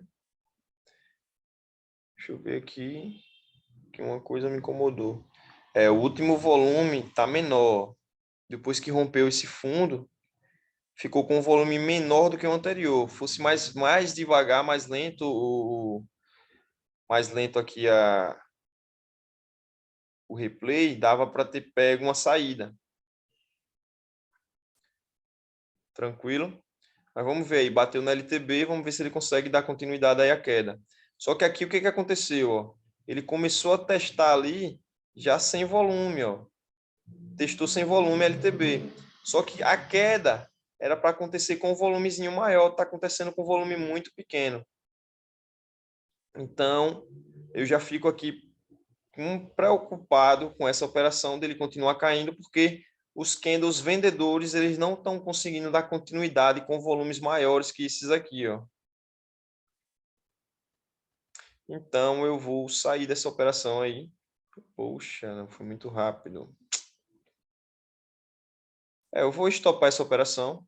Deixa eu ver aqui, que uma coisa me incomodou. O último volume tá menor. Depois que rompeu esse fundo, ficou com um volume menor do que o anterior. Fosse mais devagar, mais lento aqui o replay, dava para ter pego uma saída. Tranquilo? Mas vamos ver aí, bateu na LTB, vamos ver se ele consegue dar continuidade aí à queda. Só que aqui o que aconteceu, ó? Ele começou a testar ali já sem volume, ó. Testou sem volume LTB. Só que a queda era para acontecer com um volumezinho maior, está acontecendo com um volume muito pequeno. Então, eu já fico aqui preocupado com essa operação dele continuar caindo, porque os candles vendedores eles não estão conseguindo dar continuidade com volumes maiores que esses aqui, ó. Então, eu vou sair dessa operação aí. Poxa, não foi muito rápido. Eu vou estopar essa operação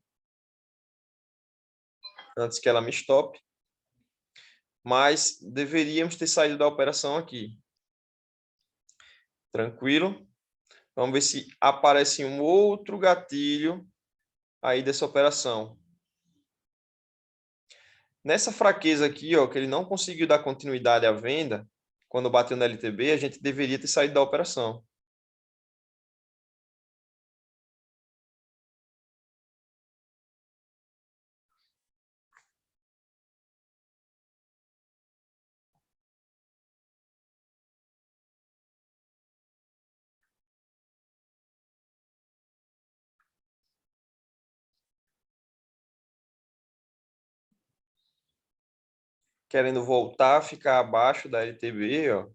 antes que ela me estope, mas deveríamos ter saído da operação aqui. Tranquilo? Vamos ver se aparece um outro gatilho aí dessa operação. Nessa fraqueza aqui, ó, que ele não conseguiu dar continuidade à venda, quando bateu na LTB, a gente deveria ter saído da operação. Querendo voltar a ficar abaixo da LTB, ó.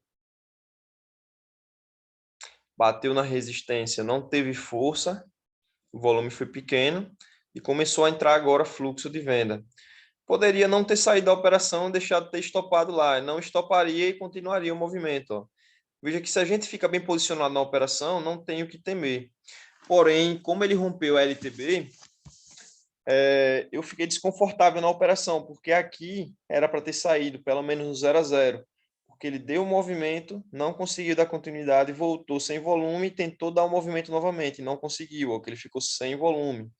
Bateu na resistência, não teve força, o volume foi pequeno e começou a entrar agora fluxo de venda. Poderia não ter saído da operação, deixado de ter estopado lá, não estoparia e continuaria o movimento, ó. Veja que se a gente fica bem posicionado na operação, não tem o que temer. Porém, como ele rompeu a LTB, eu fiquei desconfortável na operação, porque aqui era para ter saído pelo menos no 0 a 0, porque ele deu o movimento, não conseguiu dar continuidade, voltou sem volume e tentou dar o movimento novamente, não conseguiu, porque ele ficou sem volume.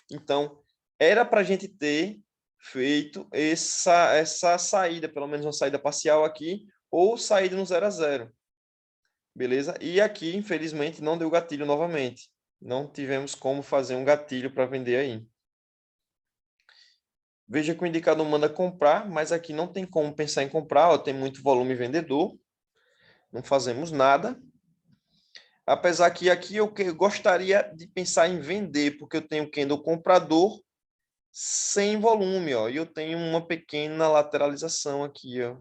Então, era para a gente ter feito essa saída, pelo menos uma saída parcial aqui, ou saída no 0 a 0. Beleza? E aqui, infelizmente, não deu gatilho novamente. Não tivemos como fazer um gatilho para vender aí. Veja que o indicador manda comprar, mas aqui não tem como pensar em comprar, ó, tem muito volume vendedor. Não fazemos nada. Apesar que aqui eu gostaria de pensar em vender, porque eu tenho candle comprador sem volume, ó, e eu tenho uma pequena lateralização aqui, ó.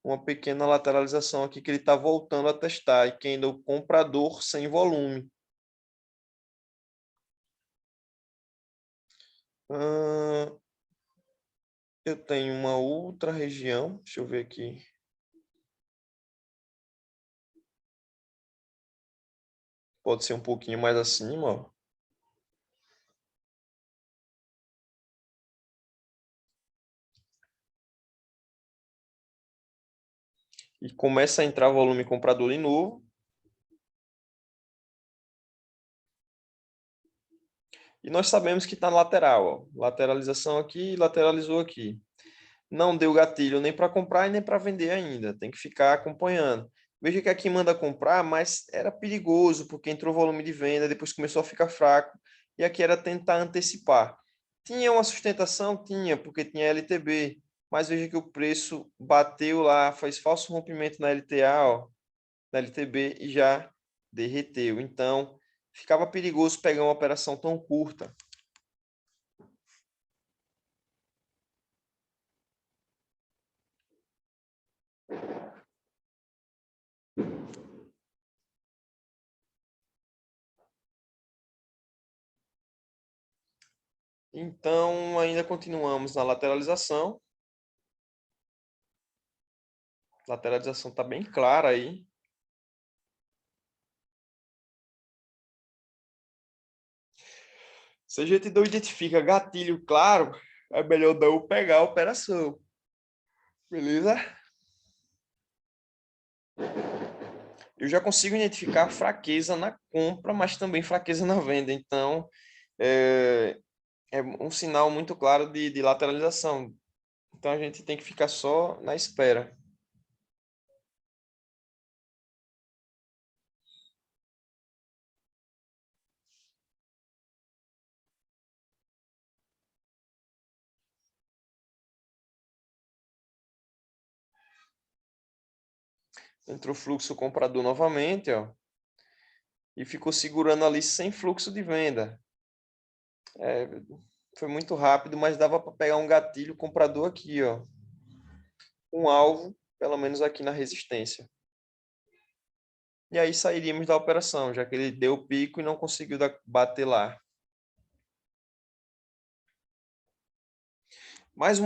Uma pequena lateralização aqui que ele está voltando a testar, e candle comprador sem volume. Eu tenho uma outra região, deixa eu ver aqui. Pode ser um pouquinho mais acima, ó. E começa a entrar volume comprador de novo. E nós sabemos que está na lateral, ó. Lateralização aqui, lateralizou aqui. Não deu gatilho nem para comprar e nem para vender ainda. Tem que ficar acompanhando. Veja que aqui manda comprar, mas era perigoso, porque entrou volume de venda, depois começou a ficar fraco. E aqui era tentar antecipar. Tinha uma sustentação? Tinha, porque tinha LTB. Mas veja que o preço bateu lá, faz falso rompimento na LTA, ó, na LTB, e já derreteu. Então, ficava perigoso pegar uma operação tão curta. Então, ainda continuamos na lateralização. A lateralização está bem clara aí. Se a gente não identifica gatilho claro, é melhor não pegar a operação. Beleza? Eu já consigo identificar fraqueza na compra, mas também fraqueza na venda. Então, é um sinal muito claro de lateralização. Então, a gente tem que ficar só na espera. Entrou fluxo comprador novamente, ó, e ficou segurando ali sem fluxo de venda. Foi muito rápido, mas dava para pegar um gatilho comprador aqui, ó. Um alvo, pelo menos aqui na resistência. E aí sairíamos da operação, já que ele deu o pico e não conseguiu bater lá. Mais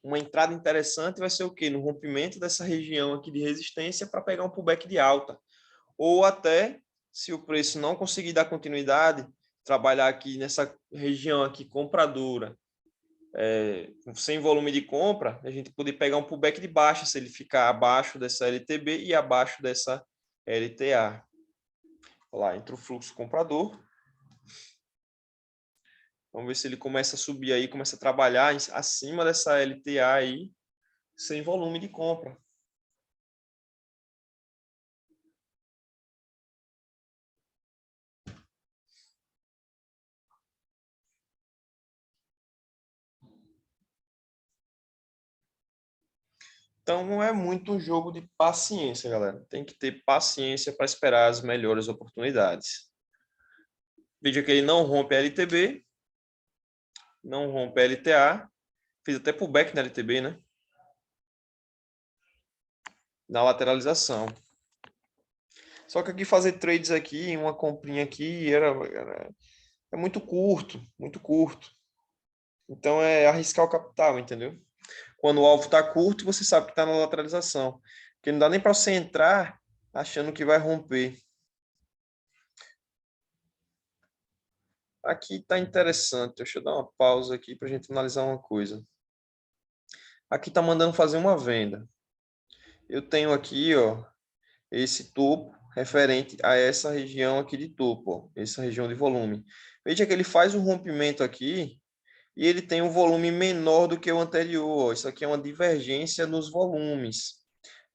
uma entrada interessante vai ser o quê? No rompimento dessa região aqui de resistência para pegar um pullback de alta. Ou até, se o preço não conseguir dar continuidade, trabalhar aqui nessa região aqui compradora, sem volume de compra, a gente poder pegar um pullback de baixa, se ele ficar abaixo dessa LTB e abaixo dessa LTA. Olha lá, entra o fluxo comprador. Vamos ver se ele começa a subir aí, começa a trabalhar acima dessa LTA aí, sem volume de compra. Então, não é muito um jogo de paciência, galera. Tem que ter paciência para esperar as melhores oportunidades. Veja que ele não rompe a LTB, não rompe a LTA. Fiz até pullback na LTB, né? Na lateralização. Só que aqui fazer trades aqui, uma comprinha aqui, é muito curto, muito curto. Então, é arriscar o capital, entendeu? Quando o alvo está curto, você sabe que está na lateralização. Porque não dá nem para você entrar achando que vai romper. Aqui está interessante. Deixa eu dar uma pausa aqui para a gente analisar uma coisa. Aqui está mandando fazer uma venda. Eu tenho aqui, ó, esse topo referente a essa região aqui de topo, ó, essa região de volume. Veja que ele faz um rompimento aqui e ele tem um volume menor do que o anterior. Ó. Isso aqui é uma divergência nos volumes.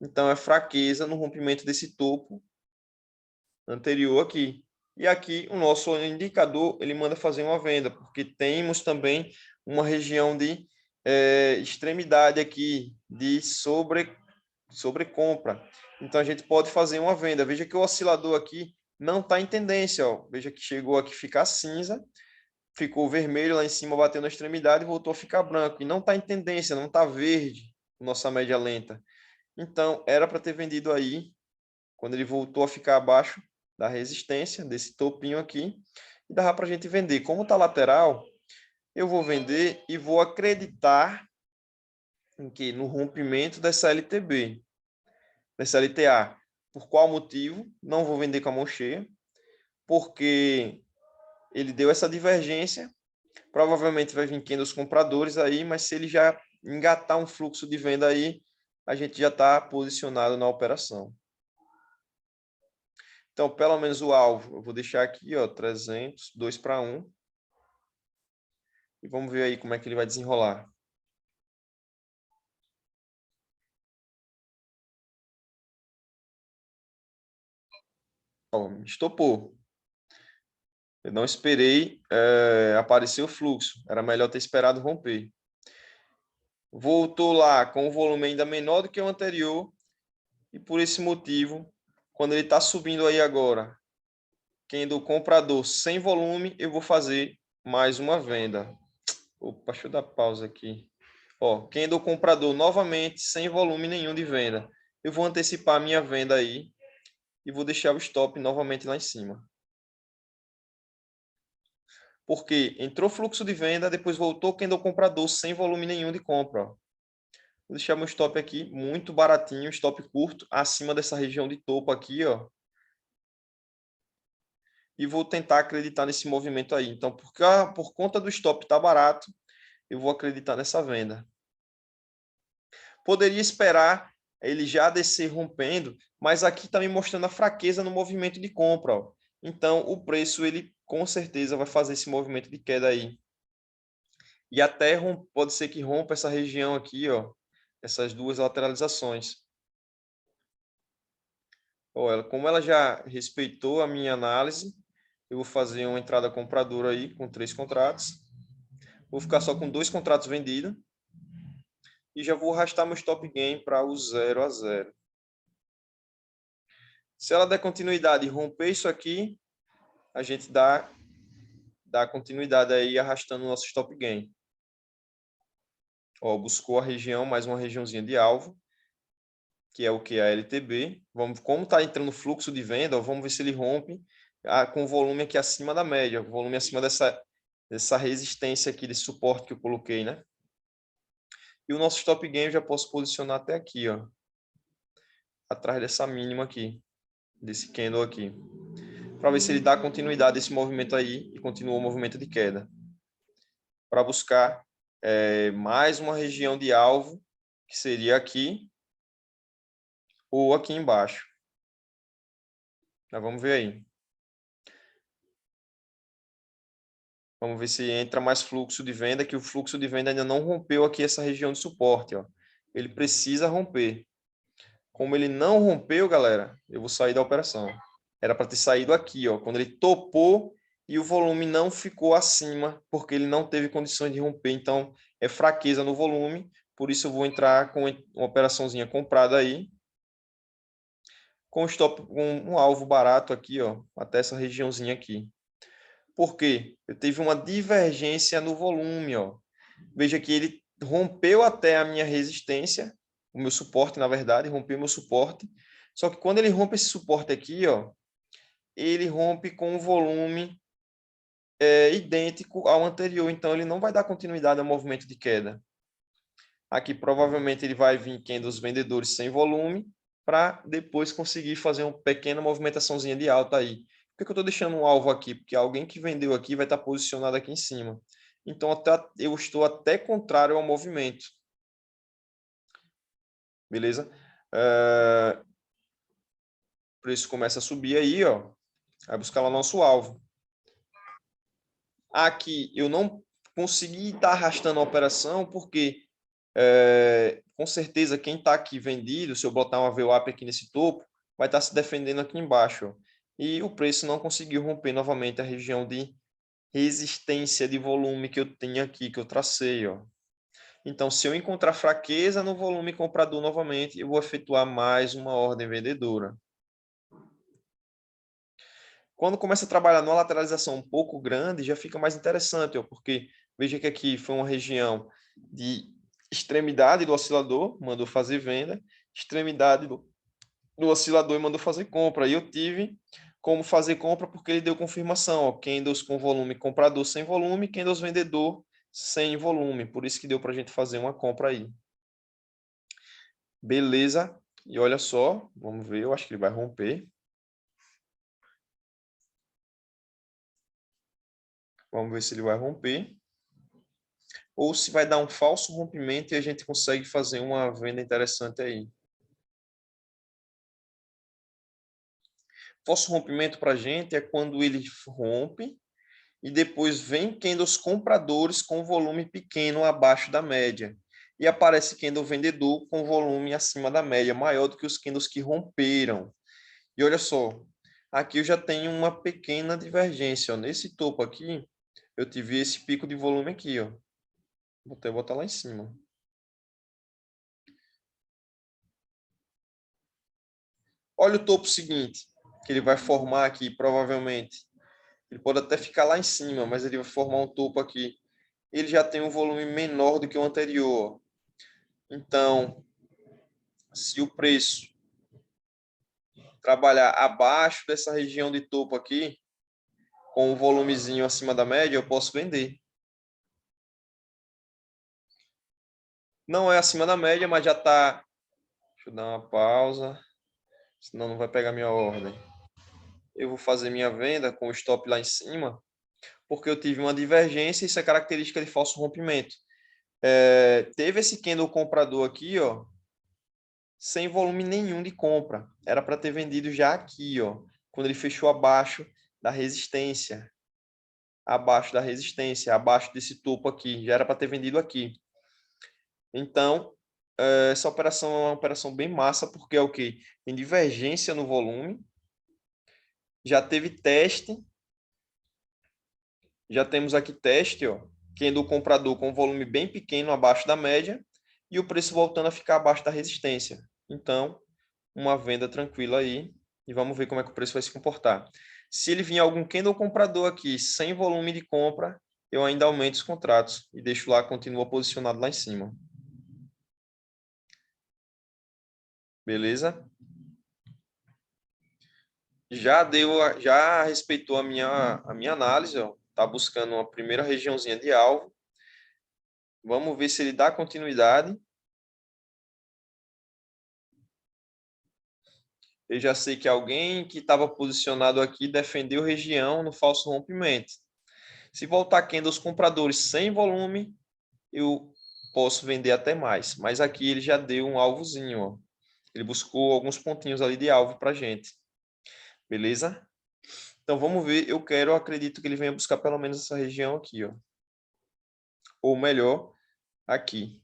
Então, é fraqueza no rompimento desse topo anterior aqui. E aqui o nosso indicador, ele manda fazer uma venda, porque temos também uma região de extremidade aqui, de sobrecompra. Então, a gente pode fazer uma venda. Veja que o oscilador aqui não está em tendência. Ó. Veja que chegou aqui a ficar cinza, ficou vermelho lá em cima, bateu na extremidade e voltou a ficar branco. E não está em tendência, não está verde, nossa média lenta. Então, era para ter vendido aí, quando ele voltou a ficar abaixo da resistência, desse topinho aqui, e dava para a gente vender. Como está lateral, eu vou vender e vou acreditar em que no rompimento dessa LTB, dessa LTA. Por qual motivo? Não vou vender com a mão cheia, porque ele deu essa divergência, provavelmente vai vir quem dos compradores aí, mas se ele já engatar um fluxo de venda aí, a gente já está posicionado na operação. Então, pelo menos o alvo, eu vou deixar aqui, ó, 300, 2 para 1. E vamos ver aí como é que ele vai desenrolar. Ó, estopou. Eu não esperei aparecer o fluxo. Era melhor ter esperado romper. Voltou lá com o volume ainda menor do que o anterior. E por esse motivo, quando ele está subindo aí agora, quem do comprador sem volume, eu vou fazer mais uma venda. Opa, deixa eu dar pausa aqui. Ó, quem do comprador novamente sem volume nenhum de venda. Eu vou antecipar a minha venda aí e vou deixar o stop novamente lá em cima. Porque entrou fluxo de venda, depois voltou quem do comprador sem volume nenhum de compra. Ó. Vou deixar meu stop aqui muito baratinho, stop curto, acima dessa região de topo aqui, ó. E vou tentar acreditar nesse movimento aí. Então, por conta do stop estar barato, eu vou acreditar nessa venda. Poderia esperar ele já descer rompendo, mas aqui está me mostrando a fraqueza no movimento de compra. Ó. Então, o preço, ele com certeza vai fazer esse movimento de queda aí. E até pode ser que rompa essa região aqui, ó, essas duas lateralizações. Ó, como ela já respeitou a minha análise, eu vou fazer uma entrada compradora aí com 3 contratos. Vou ficar só com 2 contratos vendidos. E já vou arrastar meu stop gain para o 0 a 0. Se ela der continuidade e romper isso aqui, a gente dá continuidade aí arrastando o nosso stop gain. Ó, buscou a região, mais uma regiãozinha de alvo, que é o que? A LTB. Vamos, como está entrando fluxo de venda, ó, vamos ver se ele rompe com volume aqui acima da média, volume acima dessa resistência aqui, desse suporte que eu coloquei, né? E o nosso stop gain eu já posso posicionar até aqui, ó, atrás dessa mínima aqui, desse candle aqui, para ver se ele dá continuidade a esse movimento aí e continua o movimento de queda. Para buscar mais uma região de alvo, que seria aqui ou aqui embaixo. Mas vamos ver aí. Vamos ver se entra mais fluxo de venda, que o fluxo de venda ainda não rompeu aqui essa região de suporte. Ó. Ele precisa romper. Como ele não rompeu, galera, eu vou sair da operação. Era para ter saído aqui, ó, quando ele topou e o volume não ficou acima, porque ele não teve condições de romper. Então, é fraqueza no volume. Por isso, eu vou entrar com uma operaçãozinha comprada aí, com stop, um alvo barato aqui, ó, até essa regiãozinha aqui. Por quê? Eu tive uma divergência no volume, ó. Veja que ele rompeu até a minha resistência, o meu suporte, na verdade, rompeu meu suporte. Só que quando ele rompe esse suporte aqui, ó, ele rompe com um volume idêntico ao anterior, então ele não vai dar continuidade ao movimento de queda. Aqui provavelmente ele vai vir quem dos vendedores sem volume, para depois conseguir fazer uma pequena movimentaçãozinha de alta aí. Por que eu estou deixando um alvo aqui? Porque alguém que vendeu aqui vai estar posicionado aqui em cima. Então eu estou até contrário ao movimento. Beleza? preço começa a subir aí, ó, vai buscar lá o nosso alvo. Aqui eu não consegui estar arrastando a operação, porque com certeza quem está aqui vendido, se eu botar uma VWAP aqui nesse topo, vai estar se defendendo aqui embaixo. Ó. E o preço não conseguiu romper novamente a região de resistência de volume que eu tenho aqui, que eu tracei. Ó. Então, se eu encontrar fraqueza no volume comprador novamente, eu vou efetuar mais uma ordem vendedora. Quando começa a trabalhar numa lateralização um pouco grande, já fica mais interessante, ó, porque veja que aqui foi uma região de extremidade do oscilador, mandou fazer venda, extremidade do oscilador e mandou fazer compra. E eu tive como fazer compra porque ele deu confirmação, ó, candles com volume comprador sem volume, candles vendedor sem volume. Por isso que deu para a gente fazer uma compra aí. Beleza. E olha só, vamos ver, eu acho que ele vai romper. Vamos ver se ele vai romper. Ou se vai dar um falso rompimento e a gente consegue fazer uma venda interessante aí. Falso rompimento para a gente é quando ele rompe e depois vem candles compradores com volume pequeno abaixo da média. E aparece candle vendedor com volume acima da média, maior do que os candles que romperam. E olha só, aqui eu já tenho uma pequena divergência. Ó. Nesse topo aqui, eu tive esse pico de volume aqui. Ó. Vou até botar lá em cima. Olha o topo seguinte, que ele vai formar aqui, provavelmente. Ele pode até ficar lá em cima, mas ele vai formar um topo aqui. Ele já tem um volume menor do que o anterior. Então, se o preço trabalhar abaixo dessa região de topo aqui, com um volumezinho acima da média, eu posso vender. Não é acima da média, mas já está... Deixa eu dar uma pausa, senão não vai pegar minha ordem. Eu vou fazer minha venda com o stop lá em cima, porque eu tive uma divergência e isso é característica de falso rompimento. Teve esse candle comprador aqui, ó, sem volume nenhum de compra. Era para ter vendido já aqui, ó, quando ele fechou abaixo da resistência. Abaixo da resistência, abaixo desse topo aqui. Já era para ter vendido aqui. Então, essa operação é uma operação bem massa, porque é o quê? Tem divergência no volume. Já teve teste. Já temos aqui teste, ó, do comprador com volume bem pequeno abaixo da média e o preço voltando a ficar abaixo da resistência. Então, uma venda tranquila aí e vamos ver como é que o preço vai se comportar. Se ele vir algum candle comprador aqui sem volume de compra, eu ainda aumento os contratos e deixo lá, continua posicionado lá em cima. Beleza? Já respeitou a minha análise, ó. Tá buscando uma primeira regiãozinha de alvo. Vamos ver se ele dá continuidade. Eu já sei que alguém que estava posicionado aqui defendeu região no falso rompimento. Se voltar candles compradores sem volume, eu posso vender até mais. Mas aqui ele já deu um alvozinho. Ó. Ele buscou alguns pontinhos ali de alvo para a gente. Beleza? Então vamos ver. Eu acredito que ele venha buscar pelo menos essa região aqui. Ó. Ou melhor, aqui.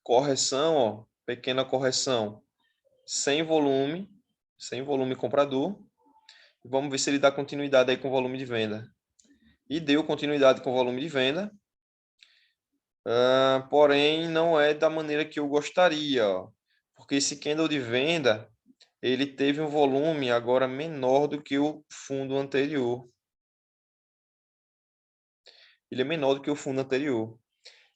Correção, ó, pequena correção sem volume comprador. Vamos ver se ele dá continuidade aí com o volume de venda. E deu continuidade com o volume de venda. Porém, não é da maneira que eu gostaria. Ó, porque esse candle de venda, ele teve um volume agora menor do que o fundo anterior. Ele é menor do que o fundo anterior.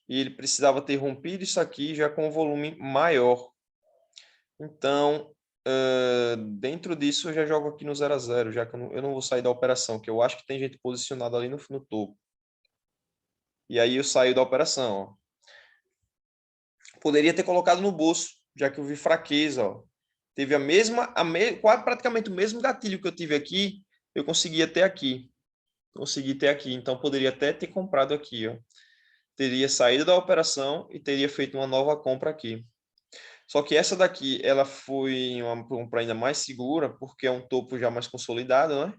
E ele precisava ter rompido isso aqui já com um volume maior. Então, dentro disso, eu já jogo aqui no 0 a 0, já que eu não vou sair da operação, que eu acho que tem gente posicionada ali no topo. E aí eu saio da operação. Ó. Poderia ter colocado no bolso, já que eu vi fraqueza. Ó. Teve quase praticamente o mesmo gatilho que eu tive aqui, eu conseguia ter aqui. consegui ter aqui. Então, poderia até ter comprado aqui, ó. Teria saído da operação e teria feito uma nova compra aqui. Só que essa daqui, ela foi uma compra ainda mais segura, porque é um topo já mais consolidado, né?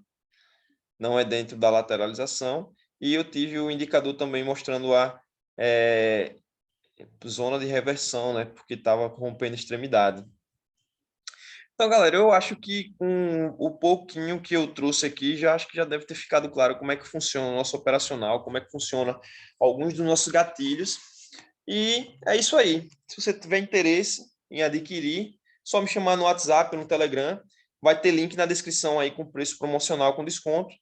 Não é dentro da lateralização. E eu tive o indicador também mostrando a zona de reversão, né? Porque estava rompendo extremidade. Então, galera, eu acho que com o pouquinho que eu trouxe aqui, já acho que já deve ter ficado claro como é que funciona o nosso operacional, como é que funciona alguns dos nossos gatilhos. E é isso aí. Se você tiver interesse em adquirir, só me chamar no WhatsApp, no Telegram. Vai ter link na descrição aí com preço promocional com desconto.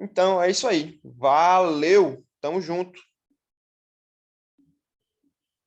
Então, é isso aí. Valeu! Tamo junto!